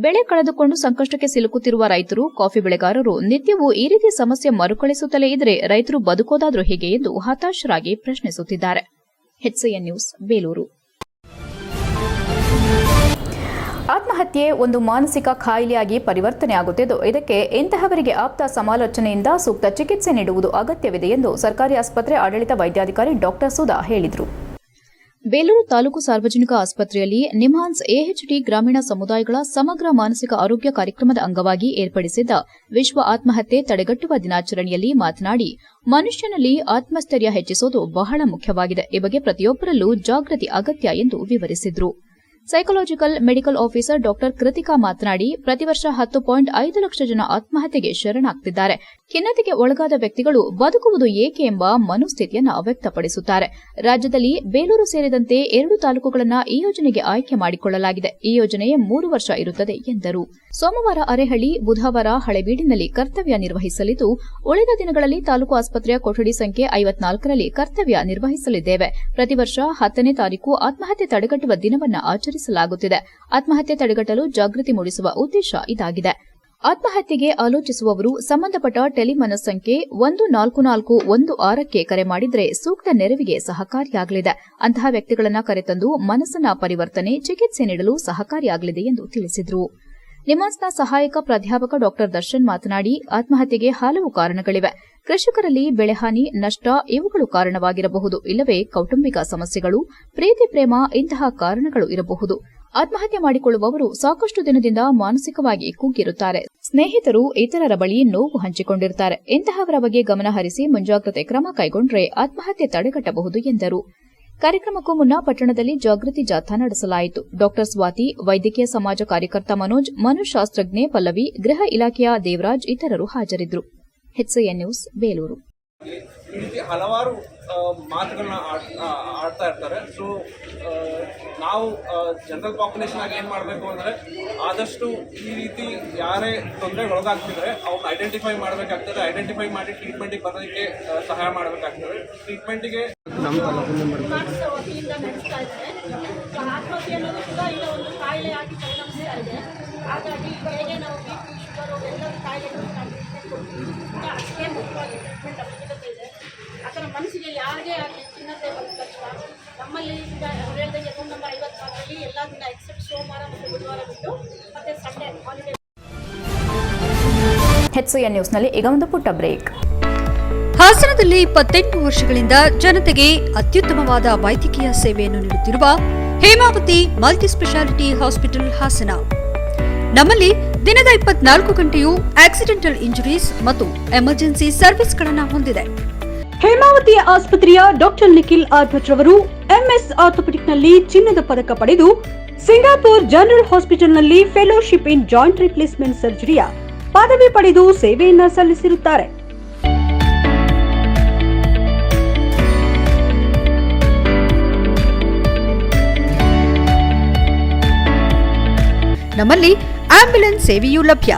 ಬೆಳೆ ಕಳೆದುಕೊಂಡು ಸಂಕಷ್ಟಕ್ಕೆ ಸಿಲುಕುತ್ತಿರುವ ರೈತರು, ಕಾಫಿ ಬೆಳೆಗಾರರು ನಿತ್ಯವೂ ಈ ರೀತಿ ಸಮಸ್ಯೆ ಮರುಕಳಿಸುತ್ತಲೇ ಇದ್ದರೆ ರೈತರು ಬದುಕೋದಾದ್ರೂ ಹೇಗೆ ಎಂದು ಹತಾಶರಾಗಿ ಪ್ರಶ್ನಿಸುತ್ತಿದ್ದಾರೆ. HCN news, Belur. ಆತ್ಮಹತ್ಯೆ ಒಂದು ಮಾನಸಿಕ ಕಾಯಿಲೆಯಾಗಿ ಪರಿವರ್ತನೆಯಾಗುತ್ತಿದ್ದು ಇದಕ್ಕೆ ಇಂತಹವರಿಗೆ ಆಪ್ತ ಸಮಾಲೋಚನೆಯಿಂದ ಸೂಕ್ತ ಚಿಕಿತ್ಸೆ ನೀಡುವುದು ಅಗತ್ಯವಿದೆ ಎಂದು ಸರ್ಕಾರಿ ಆಸ್ಪತ್ರೆ ಆಡಳಿತ ವೈದ್ಯಾಧಿಕಾರಿ ಡಾ ಸುಧಾ ಹೇಳಿದರು. ಬೇಲೂರು ತಾಲೂಕು ಸಾರ್ವಜನಿಕ ಆಸ್ಪತ್ರೆಯಲ್ಲಿ ನಿಮ್ಹಾನ್ಸ್ AHD ಗ್ರಾಮೀಣ ಸಮುದಾಯಗಳ ಸಮಗ್ರ ಮಾನಸಿಕ ಆರೋಗ್ಯ ಕಾರ್ಯಕ್ರಮದ ಅಂಗವಾಗಿ ಏರ್ಪಡಿಸಿದ್ದ ವಿಶ್ವ ಆತ್ಮಹತ್ಯೆ ತಡೆಗಟ್ಟುವ ದಿನಾಚರಣೆಯಲ್ಲಿ ಮಾತನಾಡಿ, ಮನುಷ್ಯನಲ್ಲಿ ಆತ್ಮಸ್ಥೈರ್ಯ ಹೆಚ್ಚಿಸುವುದು ಬಹಳ ಮುಖ್ಯವಾಗಿದೆ. ಈ ಬಗ್ಗೆ ಪ್ರತಿಯೊಬ್ಬರಲ್ಲೂ ಜಾಗೃತಿ ಅಗತ್ಯ ಎಂದು ವಿವರಿಸಿದರು. ಸೈಕಾಲಜಿಕಲ್ ಮೆಡಿಕಲ್ ಆಫೀಸರ್ ಡಾ ಕೃತಿಕಾ ಮಾತನಾಡಿ, ಪ್ರತಿ ವರ್ಷ 10.5 ಲಕ್ಷ ಜನ ಆತ್ಮಹತ್ಯೆಗೆ ಶರಣಾಗುತ್ತಿದ್ದಾರೆ. ಖಿನ್ನತೆಗೆ ಒಳಗಾದ ವ್ಯಕ್ತಿಗಳು ಬದುಕುವುದು ಏಕೆ ಎಂಬ ಮನೋಸ್ಥಿತಿಯನ್ನು ವ್ಯಕ್ತಪಡಿಸುತ್ತಾರೆ. ರಾಜ್ಯದಲ್ಲಿ ಬೇಲೂರು ಸೇರಿದಂತೆ 2 ತಾಲೂಕುಗಳನ್ನು ಈ ಯೋಜನೆಗೆ ಆಯ್ಕೆ ಮಾಡಿಕೊಳ್ಳಲಾಗಿದೆ. ಈ ಯೋಜನೆ 3 ವರ್ಷ ಇರುತ್ತದೆ ಎಂದರು. ಸೋಮವಾರ ಅರೆಹಳ್ಳಿ, ಬುಧವಾರ ಹಳೇಬೀಡಿನಲ್ಲಿ ಕರ್ತವ್ಯ ನಿರ್ವಹಿಸಲಿದ್ದು ಉಳಿದ ದಿನಗಳಲ್ಲಿ ತಾಲೂಕು ಆಸ್ಪತ್ರೆಯ ಕೊಠಡಿ ಸಂಖ್ಯೆ 54ರಲ್ಲಿ ಕರ್ತವ್ಯ ನಿರ್ವಹಿಸಲಿದ್ದೇವೆ. ಪ್ರತಿ ವರ್ಷ 10ನೇ ತಾರೀಕು ಆತ್ಮಹತ್ಯೆ ತಡೆಗಟ್ಟುವ ದಿನವನ್ನು ಆಚರಿಸಲಾಗುತ್ತಿದೆ. ಆತ್ಮಹತ್ಯೆ ತಡೆಗಟ್ಟಲು ಜಾಗೃತಿ ಮೂಡಿಸುವ ಉದ್ದೇಶ ಇದಾಗಿದೆ. ಆತ್ಮಹತ್ಯೆಗೆ ಆಲೋಚಿಸುವವರು ಸಂಬಂಧಪಟ್ಟ ಟೆಲಿಮನಸ್ ಸಂಖ್ಯೆ 14416ಕ್ಕೆ ಕರೆ ಮಾಡಿದರೆ ಸೂಕ್ತ ನೆರವಿಗೆ ಸಹಕಾರಿಯಾಗಲಿದೆ. ಅಂತಹ ವ್ಯಕ್ತಿಗಳನ್ನು ಕರೆತಂದು ಮನಸ್ಸನ್ನ ಪರಿವರ್ತನೆ, ಚಿಕಿತ್ಸೆ ನೀಡಲು ಸಹಕಾರಿಯಾಗಲಿದೆ ಎಂದು ತಿಳಿಸಿದರು. ನಿಮ್ಹಾನ್ಸ್ನ ಸಹಾಯಕ ಪ್ರಾಧ್ಯಾಪಕ ಡಾ ದರ್ಶನ್ ಮಾತನಾಡಿ, ಆತ್ಮಹತ್ಯೆಗೆ ಹಲವು ಕಾರಣಗಳಿವೆ. ಕೃಷಿಕರಲ್ಲಿ ಬೆಳೆಹಾನಿ, ನಷ್ಟ ಇವುಗಳು ಕಾರಣವಾಗಿರಬಹುದು. ಇಲ್ಲವೇ ಕೌಟುಂಬಿಕ ಸಮಸ್ಯೆಗಳು, ಪ್ರೀತಿ ಪ್ರೇಮ ಇಂತಹ ಕಾರಣಗಳು ಇರಬಹುದು. ಆತ್ಮಹತ್ಯೆ ಮಾಡಿಕೊಳ್ಳುವವರು ಸಾಕಷ್ಟು ದಿನದಿಂದ ಮಾನಸಿಕವಾಗಿ ಕುಗ್ಗಿರುತ್ತಾರೆ. ಸ್ನೇಹಿತರು ಇತರರ ಬಳಿ ನೋವು ಹಂಚಿಕೊಂಡಿರುತ್ತಾರೆ. ಇಂತಹವರ ಬಗ್ಗೆ ಗಮನ ಹರಿಸಿ ಮುಂಜಾಗ್ರತೆ ಕ್ರಮ ಕೈಗೊಂಡ್ರೆ ಆತ್ಮಹತ್ಯೆ ತಡೆಗಟ್ಟಬಹುದು ಎಂದರು. ಕಾರ್ಯಕ್ರಮಕ್ಕೂ ಮುನ್ನ ಪಟ್ಟಣದಲ್ಲಿ ಜಾಗೃತಿ ಜಾಥಾ ನಡೆಸಲಾಯಿತು. ಡಾ ಸ್ವಾತಿ, ವೈದ್ಯಕೀಯ ಸಮಾಜ ಕಾರ್ಯಕರ್ತ ಮನೋಜ್, ಮನಃಶಾಸ್ತ್ರಜ್ಞೆ ಪಲ್ಲವಿ, ಗೃಹ ಇಲಾಖೆಯ ದೇವರಾಜ್ ಇತರರು ಹಾಜರಿದ್ದರು. HCN news, Belur. ಈ ರೀತಿ ಹಲವಾರು ಮಾತುಗಳನ್ನ ಆಡ್ತಾ ಇರ್ತಾರೆ. ಸೊ ನಾವು ಜನರಲ್ ಪಾಪ್ಯುಲೇಷನ್ ಆಗಿ ಏನು ಮಾಡಬೇಕು ಅಂದರೆ ಆದಷ್ಟು ಈ ರೀತಿ ಯಾರೇ ತೊಂದರೆಗೆ ಒಳಗಾಗ್ತಿದ್ರೆ ಅವ್ರನ್ನ ಐಡೆಂಟಿಫೈ ಮಾಡಬೇಕಾಗ್ತದೆ. ಐಡೆಂಟಿಫೈ ಮಾಡಿ ಟ್ರೀಟ್ಮೆಂಟಿಗೆ ಬರೋದಕ್ಕೆ ಸಹಾಯ ಮಾಡಬೇಕಾಗ್ತದೆ. ಟ್ರೀಟ್ಮೆಂಟಿಗೆ ಆತ್ಮಹತ್ಯೆ ಅನ್ನೋದು ಕೂಡ ಈಗ ಒಂದು ಕಾಯಿಲೆಯಾಗಿ ಪರಿಣಮಿಸ್ತಾ ಇದೆ. ಹಾಗಾಗಿ ಹೇಗೆ ನಾವು BP, ಶುಗರು ಎಲ್ಲ ಕಾಯಿಲೆಗಳು ಅಷ್ಟೇ ಮುಖ್ಯವಾಗಿ ಟ್ರೀಟ್ಮೆಂಟ್ ಅವಶ್ಯಕತೆ ಇದೆ. ಆ ಥರ ಮನಸ್ಸಿಗೆ ಯಾರಿಗೇ ಆಗಲಿ ಖಿನ್ನತೆ ಬಂದ ತಕ್ಷಣ ನಮ್ಮಲ್ಲಿ ಈಗ ಹೇಳ್ದಂಗೆ ರೂಮ್ ನಂಬರ್ 54ರಲ್ಲಿ ಎಲ್ಲ ದಿನ ಎಕ್ಸೆಪ್ಟ್ ಸೋಮವಾರ ಮತ್ತು ಬುಧವಾರ ಬಿಟ್ಟು ಮತ್ತೆ ಸಂಡೇ ಹಾಲಿಡೇ. HCN ನ್ಯೂಸ್ನಲ್ಲಿ ಈಗ ಒಂದು ಪುಟ್ಟ ಬ್ರೇಕ್. ಹಾಸನದಲ್ಲಿ 28 ವರ್ಷಗಳಿಂದ ಜನತೆಗೆ ಅತ್ಯುತ್ತಮವಾದ ವೈದ್ಯಕೀಯ ಸೇವೆಯನ್ನು ನೀಡುತ್ತಿರುವ Hemavathi multi speciality hospital Hassan. ನಮ್ಮಲ್ಲಿ ದಿನದ 24 ಗಂಟೆಯೂ ಆಕ್ಸಿಡೆಂಟಲ್ ಇಂಜುರೀಸ್ ಮತ್ತು ಎಮರ್ಜೆನ್ಸಿ ಸರ್ವಿಸ್ಗಳನ್ನು ಹೊಂದಿದೆ. ಹೇಮಾವತಿ ಆಸ್ಪತ್ರೆಯ ಡಾಕ್ಟರ್ ನಿಖಿಲ್ ಆರ್ ಭಟ್ ರವರು MS ಆರ್ಥೋಪೆಡಿಕ್ನಲ್ಲಿ ಚಿನ್ನದ ಪದಕ ಪಡೆದು ಸಿಂಗಾಪುರ್ ಜನರಲ್ ಹಾಸ್ಪಿಟಲ್ನಲ್ಲಿ ಫೆಲೋಶಿಪ್ ಇನ್ ಜಾಯಿಂಟ್ ರಿಪ್ಲೇಸ್ಮೆಂಟ್ ಸರ್ಜರಿಯ ಪದವಿ ಪಡೆದು ಸೇವೆಯನ್ನ ಸಲ್ಲಿಸಿರುತ್ತಾರೆ. ನಮ್ಮಲ್ಲಿ ಆಂಬ್ಯುಲೆನ್ಸ್ ಸೇವೆಯೂ ಲಭ್ಯ.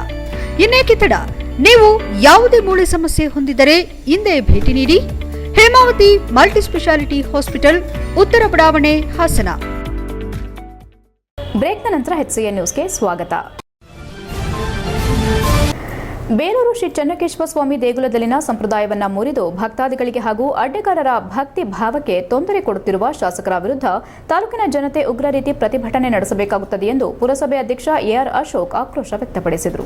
ಇನ್ನೇಕೆ ತಡ? ನೀವು ಯಾವುದೇ ಮೂಳೆ ಸಮಸ್ಯೆ ಹೊಂದಿದರೆ ಹಿಂದೆ ಭೇಟಿ ನೀಡಿ. ಹೇಮಾವತಿ ಮಲ್ಟಿಸ್ಪೆಷಾಲಿಟಿ ಹಾಸ್ಪಿಟಲ್, ಉತ್ತರ ಬಡಾವಣೆ, ಹಾಸನ. ಬ್ರೇಕ್ನ ನಂತರ HCN ನ್ಯೂಸ್ಗೆ ಸ್ವಾಗತ. ಬೇಲೂರು ಶ್ರೀ ಚೆನ್ನಕೇಶವ ಸ್ವಾಮಿ ದೇಗುಲದಲ್ಲಿನ ಸಂಪ್ರದಾಯವನ್ನ ಮುರಿದು ಭಕ್ತಾದಿಗಳಿಗೆ ಹಾಗೂ ಅಡ್ಡೆಗಾರರ ಭಕ್ತಿ ಭಾವಕ್ಕೆ ತೊಂದರೆ ಕೊಡುತ್ತಿರುವ ಶಾಸಕರ ವಿರುದ್ಧ ತಾಲೂಕಿನ ಜನತೆ ಉಗ್ರ ರೀತಿ ಪ್ರತಿಭಟನೆ ನಡೆಸಬೇಕಾಗುತ್ತದೆ ಎಂದು ಪುರಸಭೆ ಅಧ್ಯಕ್ಷ AR ಅಶೋಕ್ ಆಕ್ರೋಶ ವ್ಯಕ್ತಪಡಿಸಿದರು.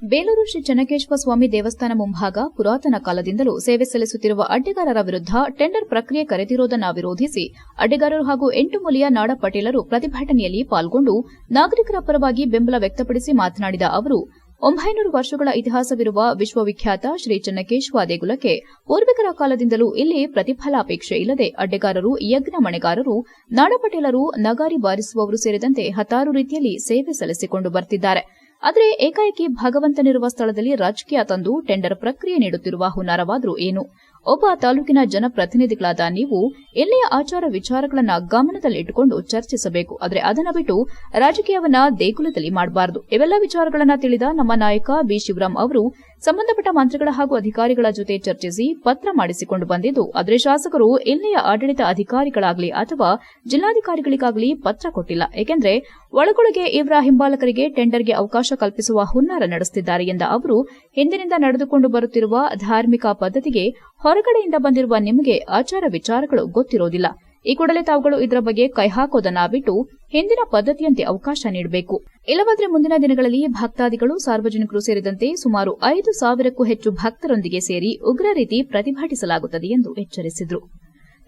ಬೇಲೂರು ಶ್ರೀ ಚೆನ್ನಕೇಶವ ಸ್ವಾಮಿ ದೇವಸ್ಥಾನ ಮುಂಭಾಗ ಪುರಾತನ ಕಾಲದಿಂದಲೂ ಸೇವೆ ಸಲ್ಲಿಸುತ್ತಿರುವ ಅಡ್ಡೆಗಾರರ ವಿರುದ್ಧ ಟೆಂಡರ್ ಪ್ರಕ್ರಿಯೆ ಕರೆದಿರುವುದನ್ನು ವಿರೋಧಿಸಿ ಅಡ್ಡೆಗಾರರು ಹಾಗೂ 8 ಮೂಲೆಯ ನಾಡ ಪಟೇಲರು ಪ್ರತಿಭಟನೆಯಲ್ಲಿ ಪಾಲ್ಗೊಂಡು ನಾಗರಿಕರ ಪರವಾಗಿ ಬೆಂಬಲ ವ್ಯಕ್ತಪಡಿಸಿ ಮಾತನಾಡಿದ ಅವರು, 900 ವರ್ಷಗಳ ಇತಿಹಾಸವಿರುವ ವಿಶ್ವವಿಖ್ಯಾತ ಶ್ರೀ ಚೆನ್ನಕೇಶವ ದೇಗುಲಕ್ಕೆ ಪೂರ್ವಿಕರ ಕಾಲದಿಂದಲೂ ಇಲ್ಲಿ ಪ್ರತಿಫಲಾಪೇಕ್ಷೆ ಇಲ್ಲದೆ ಅಡ್ಡೆಗಾರರು, ಯಜ್ಞ ಮಣೆಗಾರರು, ನಾಡಪಟೇಲರು, ನಗಾರಿ ಬಾರಿಸುವವರು ಸೇರಿದಂತೆ ಹತ್ತಾರು ರೀತಿಯಲ್ಲಿ ಸೇವೆ ಸಲ್ಲಿಸಿಕೊಂಡು ಬರ್ತಿದ್ದಾರೆ. ಆದರೆ ಏಕಾಏಕಿ ಭಗವಂತನಿರುವ ಸ್ಥಳದಲ್ಲಿ ರಾಜಕೀಯ ತಂದು ಟೆಂಡರ್ ಪ್ರಕ್ರಿಯೆ ನೀಡುತ್ತಿರುವ ಹುನ್ನಾರವಾದರೂ ಏನು? ಒಬ್ಬ ತಾಲೂಕಿನ ಜನಪ್ರತಿನಿಧಿಗಳಾದ ನೀವು ಇಲ್ಲಿಯ ಆಚಾರ ವಿಚಾರಗಳನ್ನು ಗಮನದಲ್ಲಿಟ್ಟುಕೊಂಡು ಚರ್ಚಿಸಬೇಕು. ಆದರೆ ಅದನ್ನು ಬಿಟ್ಟು ರಾಜಕೀಯವನ್ನ ದೇಗುಲದಲ್ಲಿ ಮಾಡಬಾರದು. ಇವೆಲ್ಲ ವಿಚಾರಗಳನ್ನು ತಿಳಿದ ನಮ್ಮ ನಾಯಕ ಬಿ. ಶಿವರಾಮ್ ಅವರು ಸಂಬಂಧಪಟ್ಟ ಮಂತ್ರಿಗಳ ಹಾಗೂ ಅಧಿಕಾರಿಗಳ ಜೊತೆ ಚರ್ಚಿಸಿ ಪತ್ರ ಮಾಡಿಸಿಕೊಂಡು ಬಂದಿದ್ದು, ಆದರೆ ಶಾಸಕರು ಇಲ್ಲಿಯ ಆಡಳಿತ ಅಧಿಕಾರಿಗಳಾಗಲಿ ಅಥವಾ ಜಿಲ್ಲಾಧಿಕಾರಿಗಳಿಗಾಗಲಿ ಪತ್ರ ಕೊಟ್ಟಿಲ್ಲ. ಏಕೆಂದರೆ ಒಳಗೊಳಗೆ ಇವರ ಹಿಂಬಾಲಕರಿಗೆ ಟೆಂಡರ್ಗೆ ಅವಕಾಶ ಕಲ್ಪಿಸುವ ಹುನ್ನಾರ ನಡೆಸುತ್ತಿದ್ದಾರೆ ಎಂದ ಅವರು, ಹಿಂದಿನಿಂದ ನಡೆದುಕೊಂಡು ಬರುತ್ತಿರುವ ಧಾರ್ಮಿಕ ಪದ್ಧತಿಗೆ ಹೊರಗಡೆಯಿಂದ ಬಂದಿರುವ ನಿಮಗೆ ಆಚಾರ ವಿಚಾರಗಳು ಗೊತ್ತಿರೋದಿಲ್ಲ. ಈ ಕೂಡಲೇ ತಾವುಗಳು ಇದರ ಬಗ್ಗೆ ಕೈ ಹಾಕೋದನ್ನ ಬಿಟ್ಟು ಹಿಂದಿನ ಪದ್ಧತಿಯಂತೆ ಅವಕಾಶ ನೀಡಬೇಕು. ಇಲ್ಲವಾದರೆ ಮುಂದಿನ ದಿನಗಳಲ್ಲಿ ಭಕ್ತಾದಿಗಳು, ಸಾರ್ವಜನಿಕರು ಸೇರಿದಂತೆ ಸುಮಾರು 5,000ಕ್ಕೂ ಹೆಚ್ಚು ಭಕ್ತರೊಂದಿಗೆ ಸೇರಿ ಉಗ್ರ ರೀತಿ ಪ್ರತಿಭಟಿಸಲಾಗುತ್ತದೆ ಎಂದು ಎಚ್ಚರಿಸಿದರು.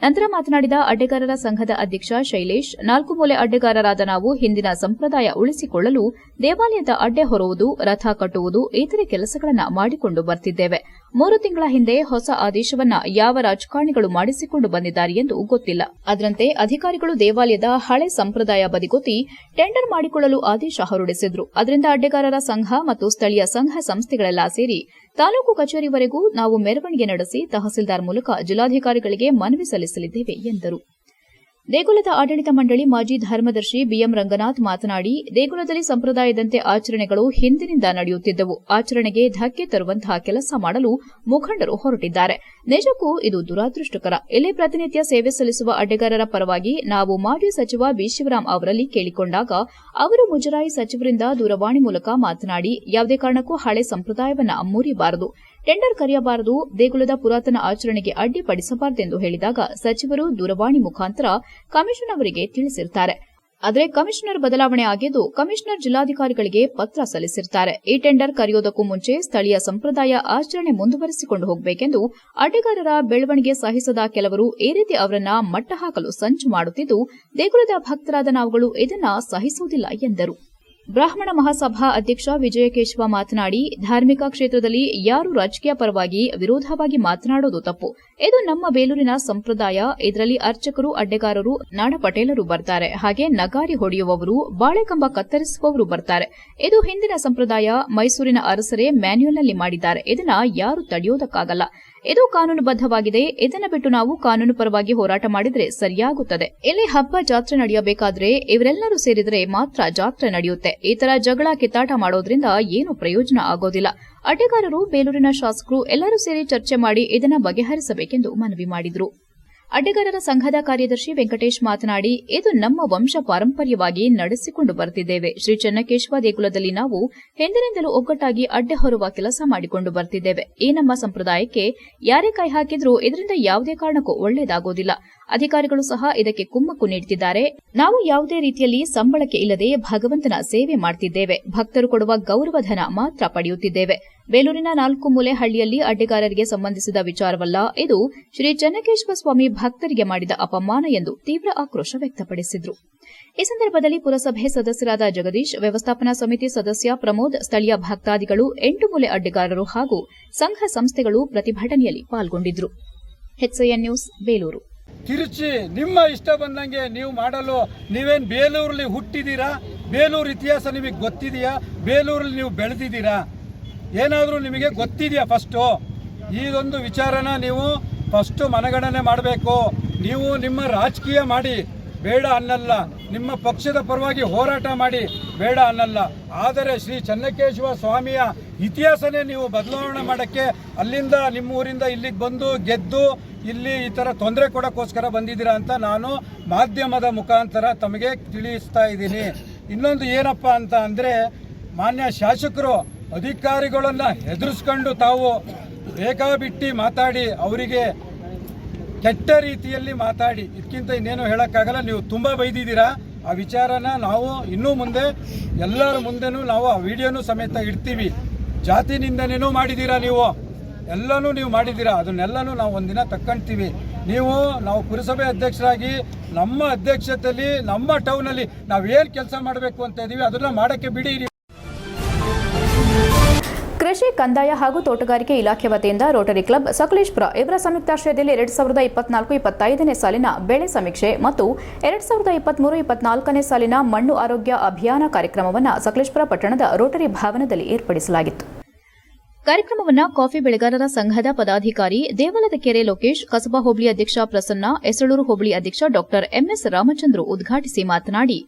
ನಂತರ ಮಾತನಾಡಿದ ಅಡ್ಡೆಗಾರರ ಸಂಘದ ಅಧ್ಯಕ್ಷ ಶೈಲೇಶ್, 4 ಮೂಲೆ ಅಡ್ಡೆಗಾರರಾದ ನಾವು ಹಿಂದಿನ ಸಂಪ್ರದಾಯ ಉಳಿಸಿಕೊಳ್ಳಲು ದೇವಾಲಯದ ಅಡ್ಡೆ ಹೊರುವುದು, ರಥ ಕಟ್ಟುವುದು, ಇತರೆ ಕೆಲಸಗಳನ್ನು ಮಾಡಿಕೊಂಡು ಬರ್ತಿದ್ದೇವೆ. 3 ತಿಂಗಳ ಹಿಂದೆ ಹೊಸ ಆದೇಶವನ್ನ ಯಾವ ರಾಜಕಾರಣಿಗಳು ಮಾಡಿಸಿಕೊಂಡು ಬಂದಿದ್ದಾರೆ ಎಂದು ಗೊತ್ತಿಲ್ಲ. ಅದರಂತೆ ಅಧಿಕಾರಿಗಳು ದೇವಾಲಯದ ಹಳೆ ಸಂಪ್ರದಾಯ ಬದಿಗೊತ್ತಿ ಟೆಂಡರ್ ಮಾಡಿಕೊಳ್ಳಲು ಆದೇಶ ಹೊರಡಿಸಿದ್ರು. ಅದರಿಂದ ಅಡ್ಡೆಗಾರರ ಸಂಘ ಮತ್ತು ಸ್ಥಳೀಯ ಸಂಘ ಸಂಸ್ಥೆಗಳೆಲ್ಲ ಸೇರಿ ತಾಲೂಕು ಕಚೇರಿವರೆಗೂ ನಾವು ಮೆರವಣಿಗೆ ನಡೆಸಿ ತಹಸೀಲ್ದಾರ್ ಮೂಲಕ ಜಿಲ್ಲಾಧಿಕಾರಿಗಳಿಗೆ ಮನವಿ ಸಲ್ಲಿಸಲಿದ್ದೇವೆ ಎಂದರು. ದೇಗುಲದ ಆಡಳಿತ ಮಂಡಳಿ ಮಾಜಿ ಧರ್ಮದರ್ಶಿ ಬಿಎಂ ರಂಗನಾಥ್ ಮಾತನಾಡಿ, ದೇಗುಲದಲ್ಲಿ ಸಂಪ್ರದಾಯದಂತೆ ಆಚರಣೆಗಳು ಹಿಂದಿನಿಂದ ನಡೆಯುತ್ತಿದ್ದವು. ಆಚರಣೆಗೆ ಧಕ್ಕೆ ತರುವಂತಹ ಕೆಲಸ ಮಾಡಲು ಮುಖಂಡರು ಹೊರಟಿದ್ದಾರೆ. ನಿಜಕ್ಕೂ ಇದು ದುರಾದೃಷ್ಟಕರ. ಇಲ್ಲಿ ಪ್ರತಿನಿತ್ಯ ಸೇವೆ ಸಲ್ಲಿಸುವ ಅಡ್ಡೆಗಾರರ ಪರವಾಗಿ ನಾವು ಮಾಜಿ ಸಚಿವ ಬಿ. ಶಿವರಾಮ್ ಅವರಲ್ಲಿ ಕೇಳಿಕೊಂಡಾಗ ಅವರು ಮುಜರಾಯಿ ಸಚಿವರಿಂದ ದೂರವಾಣಿ ಮೂಲಕ ಮಾತನಾಡಿ, ಯಾವುದೇ ಕಾರಣಕ್ಕೂ ಹಳೆ ಸಂಪ್ರದಾಯವನ್ನ ಮುರಿಬಾರದು, ಟೆಂಡರ್ ಕರೆಯಬಾರದು, ದೇಗುಲದ ಪುರಾತನ ಆಚರಣೆಗೆ ಅಡ್ಡಿಪಡಿಸಬಾರದೆಂದು ಹೇಳಿದಾಗ ಸಚಿವರು ದೂರವಾಣಿ ಮುಖಾಂತರ ಕಮಿಷನ್ ಅವರಿಗೆ ತಿಳಿಸಿರುತ್ತಾರೆ. ಆದರೆ ಕಮಿಷನರ್ ಬದಲಾವಣೆ ಆಗಿದ್ದು ಕಮಿಷನರ್ ಜಿಲ್ಲಾಧಿಕಾರಿಗಳಿಗೆ ಪತ್ರ ಸಲ್ಲಿಸಿರುತ್ತಾರೆ. ಈ ಟೆಂಡರ್ ಕರೆಯೋದಕ್ಕೂ ಮುಂಚೆ ಸ್ಥಳೀಯ ಸಂಪ್ರದಾಯ ಆಚರಣೆ ಮುಂದುವರೆಸಿಕೊಂಡು ಹೋಗಬೇಕೆಂದು ಅಡ್ಡೆಗಾರರ ಬೆಳವಣಿಗೆ ಸಹಿಸದ ಕೆಲವರು ಈ ರೀತಿ ಅವರನ್ನ ಮಟ್ಟ ಹಾಕಲು ಸಂಚು ಮಾಡುತ್ತಿದ್ದು, ದೇಗುಲದ ಭಕ್ತರಾದ ನಾವುಗಳು ಇದನ್ನ ಸಹಿಸುವುದಿಲ್ಲ ಎಂದರು. ಬ್ರಾಹ್ಮಣ ಮಹಾಸಭಾ ಅಧ್ಯಕ್ಷ ವಿಜಯಕೇಶವ ಮಾತನಾಡಿ, ಧಾರ್ಮಿಕ ಕ್ಷೇತ್ರದಲ್ಲಿ ಯಾರು ರಾಜಕೀಯ ಪರವಾಗಿ ವಿರೋಧವಾಗಿ ಮಾತನಾಡೋದು ತಪ್ಪು. ಇದು ನಮ್ಮ ಬೇಲೂರಿನ ಸಂಪ್ರದಾಯ. ಇದರಲ್ಲಿ ಅರ್ಚಕರು, ಅಡ್ಡೆಗಾರರು, ನಾಡಪಟೇಲರು ಬರ್ತಾರೆ. ಹಾಗೆ ನಗಾರಿ ಹೊಡೆಯುವವರು, ಬಾಳೆಕಂಬ ಕತ್ತರಿಸುವವರು ಬರ್ತಾರೆ. ಇದು ಹಿಂದಿನ ಸಂಪ್ರದಾಯ. ಮೈಸೂರಿನ ಅರಸರೇ ಮ್ಯಾನ್ಯುಯಲ್ನಲ್ಲಿ ಮಾಡಿದ್ದಾರೆ. ಇದನ್ನ ಯಾರು ತಡೆಯೋದಕ್ಕಾಗಲ್ಲ. ಇದು ಕಾನೂನುಬದ್ಧವಾಗಿದೆ. ಇದನ್ನ ಬಿಟ್ಟು ನಾವು ಕಾನೂನು ಪರವಾಗಿ ಹೋರಾಟ ಮಾಡಿದ್ರೆ ಸರಿಯಾಗುತ್ತದೆ. ಇಲ್ಲಿ ಹಬ್ಬ ಜಾತ್ರೆ ನಡೆಯಬೇಕಾದ್ರೆ ಇವರೆಲ್ಲರೂ ಸೇರಿದರೆ ಮಾತ್ರ ಜಾತ್ರೆ ನಡೆಯುತ್ತೆ. ಈ ತರ ಜಗಳ ಕಿತ್ತಾಟ ಮಾಡೋದ್ರಿಂದ ಏನು ಪ್ರಯೋಜನ ಆಗೋದಿಲ್ಲ. ಅಡ್ಡೆಗಾರರು, ಬೇಲೂರಿನ ಶಾಸಕರು ಎಲ್ಲರೂ ಸೇರಿ ಚರ್ಚೆ ಮಾಡಿ ಇದನ್ನ ಬಗೆಹರಿಸಬೇಕೆಂದು ಮನವಿ ಮಾಡಿದರು. ಅಡ್ಡೆಗಾರರ ಸಂಘದ ಕಾರ್ಯದರ್ಶಿ ವೆಂಕಟೇಶ್ ಮಾತನಾಡಿ, ಇದು ನಮ್ಮ ವಂಶ ಪಾರಂಪರ್ಯವಾಗಿ ನಡೆಸಿಕೊಂಡು ಬರ್ತಿದ್ದೇವೆ. ಶ್ರೀ ಚೆನ್ನಕೇಶವ ದೇಗುಲದಲ್ಲಿ ನಾವು ಹಿಂದಿನಿಂದಲೂ ಒಗ್ಗಟ್ಟಾಗಿ ಅಡ್ಡೆ ಹೊರುವ ಕೆಲಸ ಮಾಡಿಕೊಂಡು ಬರ್ತಿದ್ದೇವೆ. ಈ ನಮ್ಮ ಸಂಪ್ರದಾಯಕ್ಕೆ ಯಾರೇ ಕೈ ಹಾಕಿದ್ರೂ ಇದರಿಂದ ಯಾವುದೇ ಕಾರಣಕ್ಕೂ ಒಳ್ಳೆಯದಾಗೋದಿಲ್ಲ. ಅಧಿಕಾರಿಗಳು ಸಹ ಇದಕ್ಕೆ ಕುಮ್ಮಕ್ಕು ನೀಡುತ್ತಿದ್ದಾರೆ. ನಾವು ಯಾವುದೇ ರೀತಿಯಲ್ಲಿ ಸಂಬಳಕ್ಕೆ ಇಲ್ಲದೆ ಭಗವಂತನ ಸೇವೆ ಮಾಡುತ್ತಿದ್ದೇವೆ. ಭಕ್ತರು ಕೊಡುವ ಗೌರವಧನ ಮಾತ್ರ ಪಡೆಯುತ್ತಿದ್ದೇವೆ. ಬೇಲೂರಿನ 4 ಮೂಲೆ ಹಳ್ಳಿಯಲ್ಲಿ ಅಡ್ಡೆಗಾರರಿಗೆ ಸಂಬಂಧಿಸಿದ ವಿಚಾರವಲ್ಲ. ಇದು ಶ್ರೀ ಚೆನ್ನಕೇಶವ ಸ್ವಾಮಿ ಭಕ್ತರಿಗೆ ಮಾಡಿದ ಅಪಮಾನ ಎಂದು ತೀವ್ರ ಆಕ್ರೋಶ ವ್ಯಕ್ತಪಡಿಸಿದರು. ಈ ಸಂದರ್ಭದಲ್ಲಿ ಪುರಸಭೆ ಸದಸ್ಯರಾದ ಜಗದೀಶ್, ವ್ಯವಸ್ಥಾಪನಾ ಸಮಿತಿ ಸದಸ್ಯ ಪ್ರಮೋದ್, ಸ್ಥಳೀಯ ಭಕ್ತಾದಿಗಳು, 8 ಮೂಲೆ ಅಡ್ಡೆಗಾರರು ಹಾಗೂ ಸಂಘ ಸಂಸ್ಥೆಗಳು ಪ್ರತಿಭಟನೆಯಲ್ಲಿ ಪಾಲ್ಗೊಂಡಿದ್ದರು. HCN news, Belur. ತಿರುಚಿ ನಿಮ್ಮ ಇಷ್ಟ ಬಂದಂಗೆ ನೀವು ಮಾಡಲು ನೀವೇನು ಬೇಲೂರಲ್ಲಿ ಹುಟ್ಟಿದ್ದೀರಾ? ಬೇಲೂರು ಇತಿಹಾಸ ನಿಮಗೆ ಗೊತ್ತಿದೆಯಾ? ಬೇಲೂರಲ್ಲಿ ನೀವು ಬೆಳೆದಿದ್ದೀರಾ? ಏನಾದರೂ ನಿಮಗೆ ಗೊತ್ತಿದೆಯಾ? ಫಸ್ಟು ಇದೊಂದು ವಿಚಾರನ ನೀವು ಫಸ್ಟು ಮನಗಣನೆ ಮಾಡಬೇಕು. ನೀವು ನಿಮ್ಮ ರಾಜಕೀಯ ಮಾಡಿ ಬೇಡ ಅನ್ನಲ್ಲ, ನಿಮ್ಮ ಪಕ್ಷದ ಪರವಾಗಿ ಹೋರಾಟ ಮಾಡಿ ಬೇಡ ಅನ್ನಲ್ಲ. ಆದರೆ ಶ್ರೀ ಚೆನ್ನಕೇಶವ ಸ್ವಾಮಿಯ ಇತಿಹಾಸನೇ ನೀವು ಬದಲಾವಣೆ ಮಾಡೋಕ್ಕೆ ಅಲ್ಲಿಂದ ನಿಮ್ಮ ಊರಿಂದ ಇಲ್ಲಿಗೆ ಬಂದು ಗೆದ್ದು ಇಲ್ಲಿ ಈ ಥರ ತೊಂದರೆ ಕೊಡೋಕ್ಕೋಸ್ಕರ ಬಂದಿದ್ದೀರಾ ಅಂತ ನಾನು ಮಾಧ್ಯಮದ ಮುಖಾಂತರ ತಮಗೆ ತಿಳಿಸ್ತಾ ಇದ್ದೀನಿ. ಇನ್ನೊಂದು ಏನಪ್ಪ ಅಂತ ಅಂದರೆ, ಮಾನ್ಯ ಶಾಸಕರು ಅಧಿಕಾರಿಗಳನ್ನು ಹೆದರಿಸ್ಕೊಂಡು ತಾವು ಬೇಕಾಬಿಟ್ಟಿ ಮಾತಾಡಿ ಅವರಿಗೆ ಕೆಟ್ಟ ರೀತಿಯಲ್ಲಿ ಮಾತಾಡಿ, ಇದಕ್ಕಿಂತ ಇನ್ನೇನು ಹೇಳೋಕ್ಕಾಗಲ್ಲ. ನೀವು ತುಂಬ ಬೈದಿದ್ದೀರಾ. ಆ ವಿಚಾರನ ನಾವು ಇನ್ನೂ ಮುಂದೆ ಎಲ್ಲರ ಮುಂದೆನೂ ನಾವು ಆ ವಿಡಿಯೋನೂ ಸಮೇತ ಇಡ್ತೀವಿ. ಜಾತಿ ನಿಂದನೆನೂ ಮಾಡಿದ್ದೀರಾ, ನೀವು ಎಲ್ಲನೂ ನೀವು ಮಾಡಿದ್ದೀರಾ. ಅದನ್ನೆಲ್ಲನೂ ನಾವು ಒಂದಿನ ತಕ್ಕೊಳ್ತೀವಿ. ನಾವು ಪುರಸಭೆ ಅಧ್ಯಕ್ಷರಾಗಿ ನಮ್ಮ ಅಧ್ಯಕ್ಷತೆಯಲ್ಲಿ ನಮ್ಮ ಟೌನಲ್ಲಿ ನಾವೇನು ಕೆಲಸ ಮಾಡಬೇಕು ಅಂತ ಇದ್ದೀವಿ ಅದನ್ನು ಮಾಡೋಕ್ಕೆ ಬಿಡಿ. ಕೃಷಿ, ಕಂದಾಯ ಹಾಗೂ ತೋಟಗಾರಿಕೆ ಇಲಾಖೆ ವತಿಯಿಂದ ರೋಟರಿ ಕ್ಲಬ್ ಸಕಲೇಶಪುರ ಇವರ ಸಂಯುಕ್ತಾಶ್ರಯದಲ್ಲಿ 2024-25ನೇ ಸಾಲಿನ ಬೆಳೆ ಸಮೀಕ್ಷೆ ಮತ್ತು 2023-24ನೇ ಸಾಲಿನ ಮಣ್ಣು ಆರೋಗ್ಯ ಅಭಿಯಾನ ಕಾರ್ಯಕ್ರಮವನ್ನು ಸಕಲೇಶಪುರ ಪಟ್ಟಣದ ರೋಟರಿ ಭವನದಲ್ಲಿ ಏರ್ಪಡಿಸಲಾಗಿತ್ತು. ಕಾರ್ಯಕ್ರಮವನ್ನು ಕಾಫಿ ಬೆಳೆಗಾರರ ಸಂಘದ ಪದಾಧಿಕಾರಿ ದೇವಲದ ಕೆರೆ ಲೋಕೇಶ್, ಕಸಬಾ ಹೋಬಳಿ ಅಧ್ಯಕ್ಷ ಪ್ರಸನ್ನ, ಎಸಳೂರು ಹೋಬಳಿ ಅಧ್ಯಕ್ಷ ಡಾ ಎಂಎಸ್ ರಾಮಚಂದ್ರು ಉದ್ಘಾಟಿಸಿ ಮಾತನಾಡಿ,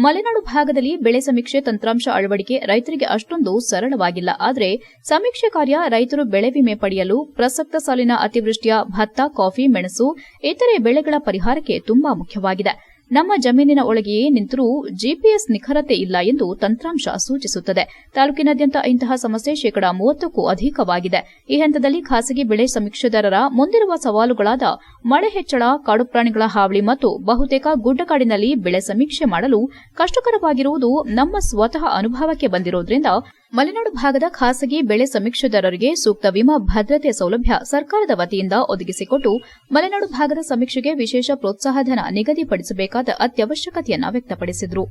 ಮಲೆನಾಡು ಭಾಗದಲ್ಲಿ ಬೆಳೆ ಸಮೀಕ್ಷೆ ತಂತ್ರಾಂಶ ಅಳವಡಿಕೆ ರೈತರಿಗೆ ಅಷ್ಟೊಂದು ಸರಳವಾಗಿಲ್ಲ. ಆದರೆ ಸಮೀಕ್ಷೆ ಕಾರ್ಯ ರೈತರು ಬೆಳೆ ವಿಮೆ ಪಡೆಯಲು, ಪ್ರಸಕ್ತ ಸಾಲಿನ ಅತಿವೃಷ್ಟಿಯ ಭತ್ತ, ಕಾಫಿ, ಮೆಣಸು ಇತರೆ ಬೆಳೆಗಳ ಪರಿಹಾರಕ್ಕೆ ತುಂಬಾ ಮುಖ್ಯವಾಗಿದೆ. ನಮ್ಮ ಜಮೀನಿನ ಒಳಗೆಯೇ ನಿಂತರೂ ಜಿಪಿಎಸ್ ನಿಖರತೆ ಇಲ್ಲ ಎಂದು ತಂತ್ರಾಂಶ ಸೂಚಿಸುತ್ತದೆ. ತಾಲೂಕಿನಾದ್ಯಂತ ಇಂತಹ ಸಮಸ್ಯೆ 30ಕ್ಕೂ ಅಧಿಕವಾಗಿದೆ. ಈ ಹಂತದಲ್ಲಿ ಖಾಸಗಿ ಬೆಳೆ ಸಮೀಕ್ಷೆದಾರರ ಮುಂದಿರುವ ಸವಾಲುಗಳಾದ ಮಳೆ ಹೆಚ್ಚಳ, ಕಾಡು ಪ್ರಾಣಿಗಳ ಹಾವಳಿ ಮತ್ತು ಬಹುತೇಕ ಗುಡ್ಡಗಾಡಿನಲ್ಲಿ ಬೆಳೆ ಸಮೀಕ್ಷೆ ಮಾಡಲು ಕಷ್ಟಕರವಾಗಿರುವುದು ನಮ್ಮ ಸ್ವತಃ ಅನುಭವಕ್ಕೆ ಬಂದಿರುವುದರಿಂದ ಮಲೆನಾಡು ಭಾಗದ ಖಾಸಗಿ ಬೆಳೆ ಸಮೀಕ್ಷೆದಾರರಿಗೆ ಸೂಕ್ತ ವಿಮಾ ಭದ್ರತೆ ಸೌಲಭ್ಯ ಸರ್ಕಾರದ ವತಿಯಿಂದ ಒದಗಿಸಿಕೊಟ್ಟು ಮಲೆನಾಡು ಭಾಗದ ಸಮೀಕ್ಷೆಗೆ ವಿಶೇಷ ಪ್ರೋತ್ಸಾಹಧನ ನಿಗದಿಪಡಿಸಬೇಕಾದ ಅತ್ಯವಶ್ಯಕತೆಯನ್ನು ವ್ಯಕ್ತಪಡಿಸಿದರು.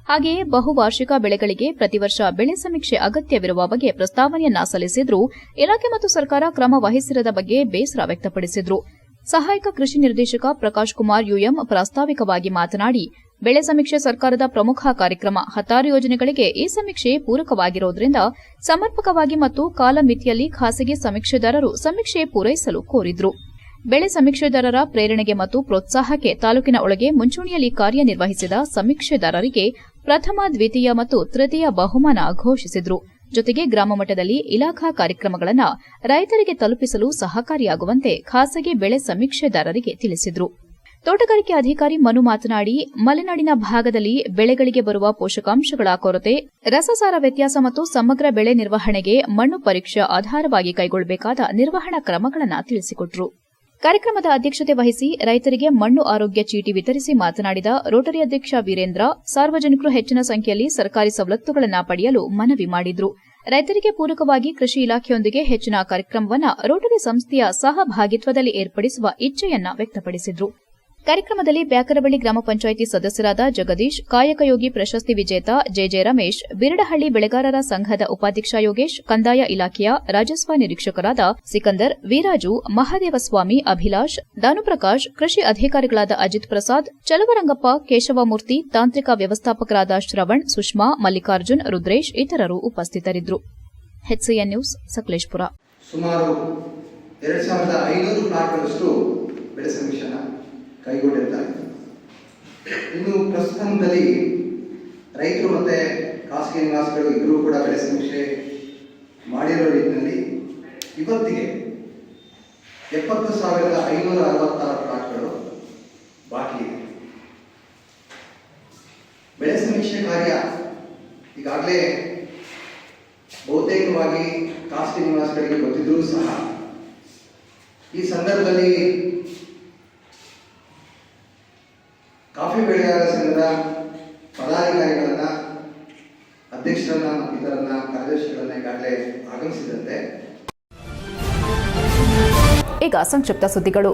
ಹಾಗೆಯೇ ಬಹುವಾರ್ಷಿಕ ಬೆಳೆಗಳಿಗೆ ಪ್ರತಿ ವರ್ಷ ಬೆಳೆ ಸಮೀಕ್ಷೆ ಅಗತ್ಯವಿರುವ ಬಗ್ಗೆ ಪ್ರಸ್ತಾವನೆಯನ್ನ ಸಲ್ಲಿಸಿದ್ರು. ಇಲಾಖೆ ಮತ್ತು ಸರ್ಕಾರ ಕ್ರಮ ವಹಿಸಿರದ ಬಗ್ಗೆ ಬೇಸರ ವ್ಯಕ್ತಪಡಿಸಿದರು. ಸಹಾಯಕ ಕೃಷಿ ನಿರ್ದೇಶಕ ಪ್ರಕಾಶ್ ಕುಮಾರ್ ಯುಎಂ ಪ್ರಾಸ್ತಾವಿಕವಾಗಿ ಮಾತನಾಡಿ, ಬೆಳೆ ಸಮೀಕ್ಷೆ ಸರ್ಕಾರದ ಪ್ರಮುಖ ಕಾರ್ಯಕ್ರಮ. ಹತ್ತಾರು ಯೋಜನೆಗಳಿಗೆ ಈ ಸಮೀಕ್ಷೆ ಪೂರಕವಾಗಿರುವುದರಿಂದ ಸಮರ್ಪಕವಾಗಿ ಮತ್ತು ಕಾಲಮಿತಿಯಲ್ಲಿ ಖಾಸಗಿ ಸಮೀಕ್ಷೆದಾರರು ಸಮೀಕ್ಷೆ ಪೂರೈಸಲು ಕೋರಿದ್ರು. ಬೆಳೆ ಸಮೀಕ್ಷೆದಾರರ ಪ್ರೇರಣೆಗೆ ಮತ್ತು ಪ್ರೋತ್ಸಾಹಕ್ಕೆ ತಾಲೂಕಿನ ಒಳಗೆ ಮುಂಚೂಣಿಯಲ್ಲಿ ಕಾರ್ಯನಿರ್ವಹಿಸಿದ ಸಮೀಕ್ಷೆದಾರರಿಗೆ ಪ್ರಥಮ, ದ್ವಿತೀಯ ಮತ್ತು ತೃತೀಯ ಬಹುಮಾನ ಘೋಷಿಸಿದ್ರು. ಜೊತೆಗೆ ಗ್ರಾಮ ಮಟ್ಟದಲ್ಲಿ ಇಲಾಖಾ ಕಾರ್ಯಕ್ರಮಗಳನ್ನು ರೈತರಿಗೆ ತಲುಪಿಸಲು ಸಹಕಾರಿಯಾಗುವಂತೆ ಖಾಸಗಿ ಬೆಳೆ ಸಮೀಕ್ಷೆದಾರರಿಗೆ ತಿಳಿಸಿದರು. ತೋಟಗಾರಿಕೆ ಅಧಿಕಾರಿ ಮನು ಮಾತನಾಡಿ, ಮಲೆನಾಡಿನ ಭಾಗದಲ್ಲಿ ಬೆಳೆಗಳಿಗೆ ಬರುವ ಪೋಷಕಾಂಶಗಳ ಕೊರತೆ, ರಸಸಾರ ವ್ಯತ್ಯಾಸ ಮತ್ತು ಸಮಗ್ರ ಬೆಳೆ ನಿರ್ವಹಣೆಗೆ ಮಣ್ಣು ಪರೀಕ್ಷೆ ಆಧಾರವಾಗಿ ಕೈಗೊಳ್ಳಬೇಕಾದ ನಿರ್ವಹಣಾ ಕ್ರಮಗಳನ್ನು ತಿಳಿಸಿಕೊಟ್ಟರು. ಕಾರ್ಯಕ್ರಮದ ಅಧ್ಯಕ್ಷತೆ ವಹಿಸಿ ರೈತರಿಗೆ ಮಣ್ಣು ಆರೋಗ್ಯ ಚೀಟಿ ವಿತರಿಸಿ ಮಾತನಾಡಿದ ರೋಟರಿ ಅಧ್ಯಕ್ಷ ವೀರೇಂದ್ರ, ಸಾರ್ವಜನಿಕರು ಹೆಚ್ಚಿನ ಸಂಖ್ಯೆಯಲ್ಲಿ ಸರ್ಕಾರಿ ಸವಲತ್ತುಗಳನ್ನು ಪಡೆಯಲು ಮನವಿ ಮಾಡಿದ್ರು. ರೈತರಿಗೆ ಪೂರಕವಾಗಿ ಕೃಷಿ ಇಲಾಖೆಯೊಂದಿಗೆ ಹೆಚ್ಚಿನ ಕಾರ್ಯಕ್ರಮವನ್ನು ರೋಟರಿ ಸಂಸ್ಥೆಯ ಸಹಭಾಗಿತ್ವದಲ್ಲಿ ಏರ್ಪಡಿಸುವ ಇಚ್ಛೆಯನ್ನ ವ್ಯಕ್ತಪಡಿಸಿದ್ರು. ಕಾರ್ಯಕ್ರಮದಲ್ಲಿ ಬ್ಯಾಕರಬಳ್ಳಿ ಗ್ರಾಮ ಪಂಚಾಯಿತಿ ಸದಸ್ಯರಾದ ಜಗದೀಶ್, ಕಾಯಕಯೋಗಿ ಪ್ರಶಸ್ತಿ ವಿಜೇತ ಜೆಜೆ ರಮೇಶ್, ಬಿರಡಹಳ್ಳಿ ಬೆಳೆಗಾರರ ಸಂಘದ ಉಪಾಧ್ಯಕ್ಷ ಯೋಗೇಶ್, ಕಂದಾಯ ಇಲಾಖೆಯ ರಾಜಸ್ವ ನಿರೀಕ್ಷಕರಾದ ಸಿಕಂದರ್, ವೀರಾಜು, ಮಹಾದೇವಸ್ವಾಮಿ, ಅಭಿಲಾಷ್, ದಾನುಪ್ರಕಾಶ್, ಕೃಷಿ ಅಧಿಕಾರಿಗಳಾದ ಅಜಿತ್ ಪ್ರಸಾದ್, ಚಲವರಂಗಪ್ಪ, ಕೇಶವಮೂರ್ತಿ, ತಾಂತ್ರಿಕ ವ್ಯವಸ್ಥಾಪಕರಾದ ಶ್ರವಣ್, ಸುಷ್ಮಾ, ಮಲ್ಲಿಕಾರ್ಜುನ್, ರುದ್ರೇಶ್ ಇತರರು ಉಪಸ್ಥಿತರಿದ್ದರು. HCN news, Sakleshpur. ಸುಮಾರು 2500 ಪ್ಲಾಟ್ಗಳಷ್ಟು ಬೆಳೆ ಸಮೀಕ್ಷೆನ ಕೈಗೊಂಡಿರ್ತಾರೆ. ಇನ್ನು ಪ್ರಸ್ತುತದಲ್ಲಿ ರೈತರು ಮತ್ತು ಖಾಸಗಿ ನಿವಾಸಿಗಳು ಇಬ್ಬರೂ ಕೂಡ ಬೆಳೆ ಸಮೀಕ್ಷೆ ಮಾಡಿರೋ ನಿಟ್ಟಿನಲ್ಲಿ ಇವತ್ತಿಗೆ 70,566 ಪ್ಲಾಟ್ಗಳು ಬಾಕಿ ಇದೆ. ಬೆಳೆ ಸಮೀಕ್ಷೆ ಕಾರ್ಯ ಈಗಾಗಲೇ ಬಹುತೇಕವಾಗಿ ಖಾಸಗಿ ನಿವಾಸಿಗಳಿಗೆ ಗೊತ್ತಿದ್ರೂ ಸಹ ಈ ಸಂದರ್ಭದಲ್ಲಿ ಕಾಫಿ ಬೆಳೆಗಾರರ ಸಂಘದ ಪದಾಧಿಕಾರಿಗಳನ್ನ, ಅಧ್ಯಕ್ಷರನ್ನ, ಇತರನ್ನ, ಕಾರ್ಯದರ್ಶಿಗಳನ್ನ ಈಗಾಗಲೇ ಆಗಮಿಸಿದಂತೆ. ಈಗ ಸಂಕ್ಷಿಪ್ತ ಸುದ್ದಿಗಳು.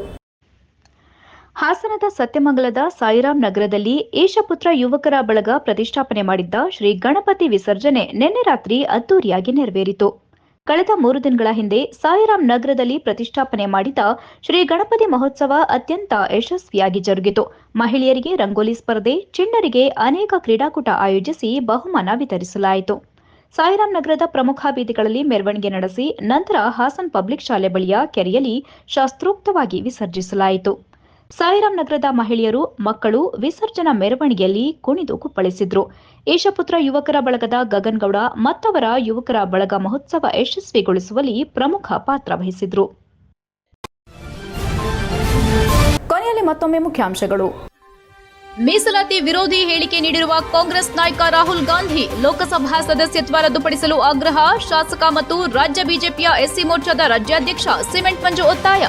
ಹಾಸನದ ಸತ್ಯಮಂಗಲದ ಸಾಯಿರಾಮ್ ನಗರದಲ್ಲಿ ಏಷಪುತ್ರ ಯುವಕರ ಬಳಗ ಪ್ರತಿಷ್ಠಾಪನೆ ಮಾಡಿದ್ದ ಶ್ರೀ ಗಣಪತಿ ವಿಸರ್ಜನೆ ನಿನ್ನೆ ರಾತ್ರಿ ಅದ್ದೂರಿಯಾಗಿ ನೆರವೇರಿತು. ಕಳೆದ 3 ದಿನಗಳ ಹಿಂದೆ ಸಾಯಿರಾಮ್ ನಗರದಲ್ಲಿ ಪ್ರತಿಷ್ಠಾಪನೆ ಮಾಡಿದ ಶ್ರೀ ಗಣಪತಿ ಮಹೋತ್ಸವ ಅತ್ಯಂತ ಯಶಸ್ವಿಯಾಗಿ ಜರುಗಿತು. ಮಹಿಳೆಯರಿಗೆ ರಂಗೋಲಿ ಸ್ಪರ್ಧೆ, ಚಿಣ್ಣರಿಗೆ ಅನೇಕ ಕ್ರೀಡಾಕೂಟ ಆಯೋಜಿಸಿ ಬಹುಮಾನ ವಿತರಿಸಲಾಯಿತು. ಸಾಯಿರಾಮ್ ನಗರದ ಪ್ರಮುಖ ಬೀದಿಗಳಲ್ಲಿ ಮೆರವಣಿಗೆ ನಡೆಸಿ ನಂತರ ಹಾಸನ್ ಪಬ್ಲಿಕ್ ಶಾಲೆ ಬಳಿಯ ಕೆರೆಯಲ್ಲಿ ಶಾಸ್ತ್ರೋಕ್ತವಾಗಿ ವಿಸರ್ಜಿಸಲಾಯಿತು. ಸಾಯಿರಾಮ್ ನಗರದ ಮಹಿಳೆಯರು ಮಕ್ಕಳು ವಿಸರ್ಜನಾ ಮೆರವಣಿಗೆಯಲ್ಲಿ ಕುಣಿದು ಕುಪ್ಪಳಿಸಿದ್ರು. ಏಷಪುತ್ರ ಯುವಕರ ಬಳಗದ ಗಗನ್ ಗೌಡ ಮತ್ತವರ ಯುವಕರ ಬಳಗ ಮಹೋತ್ಸವ ಯಶಸ್ವಿಗೊಳಿಸುವಲ್ಲಿ ಪ್ರಮುಖ ಪಾತ್ರ ವಹಿಸಿದ್ರು. ಕೊನೆಯಲ್ಲಿ ಮತ್ತೊಮ್ಮೆ ಮುಖ್ಯಾಂಶಗಳು. ಮೀಸಲಾತಿ ವಿರೋಧಿ ಹೇಳಿಕೆ ನೀಡಿರುವ ಕಾಂಗ್ರೆಸ್ ನಾಯಕ ರಾಹುಲ್ ಗಾಂಧಿ ಲೋಕಸಭಾ ಸದಸ್ಯತ್ವ ರದ್ದುಪಡಿಸಲು ಆಗ್ರಹ. ಶಾಸಕ ಮತ್ತು ರಾಜ್ಯ ಬಿಜೆಪಿಯ ಎಸ್ಸಿ ಮೋರ್ಚಾದ ರಾಜ್ಯಾಧ್ಯಕ್ಷ ಸಿಮೆಂಟ್ ಮಂಜು ಒತ್ತಾಯ.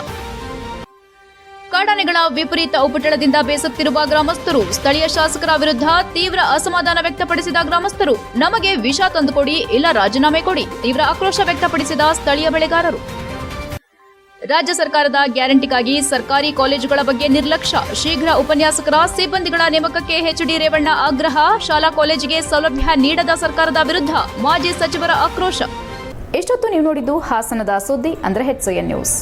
ಕಾಡಾನೆಗಳ ವಿಪರೀತ ಉಪಟಳದಿಂದ ಬೇಸತ್ತಿರುವ ಗ್ರಾಮಸ್ಥರು. ಸ್ಥಳೀಯ ಶಾಸಕರ ವಿರುದ್ಧ ತೀವ್ರ ಅಸಮಾಧಾನ ವ್ಯಕ್ತಪಡಿಸಿದ ಗ್ರಾಮಸ್ಥರು. ನಮಗೆ ವಿಷ ತಂದುಕೊಡಿ, ಇಲ್ಲ ರಾಜೀನಾಮೆ ಕೊಡಿ. ತೀವ್ರ ಆಕ್ರೋಶ ವ್ಯಕ್ತಪಡಿಸಿದ ಸ್ಥಳೀಯ ಬೆಳೆಗಾರರು. ರಾಜ್ಯ ಸರ್ಕಾರದ ಗ್ಯಾರಂಟಿಗಾಗಿ ಸರ್ಕಾರಿ ಕಾಲೇಜುಗಳ ಬಗ್ಗೆ ನಿರ್ಲಕ್ಷ್ಯ. ಶೀಘ್ರ ಉಪನ್ಯಾಸಕರ ಸಿಬ್ಬಂದಿಗಳ ನೇಮಕಕ್ಕೆ ಎಚ್ಡಿ ರೇವಣ್ಣ ಆಗ್ರಹ. ಶಾಲಾ ಕಾಲೇಜಿಗೆ ಸೌಲಭ್ಯ ನೀಡದ ಸರ್ಕಾರದ ವಿರುದ್ಧ ಮಾಜಿ ಸಚಿವರ ಆಕ್ರೋಶ. ಇಷ್ಟೊತ್ತು ನೀವು ನೋಡಿದ್ದು ಹಾಸನದ ಸುದ್ದಿ ಅಂದ್ರೆ HCN ನ್ಯೂಸ್.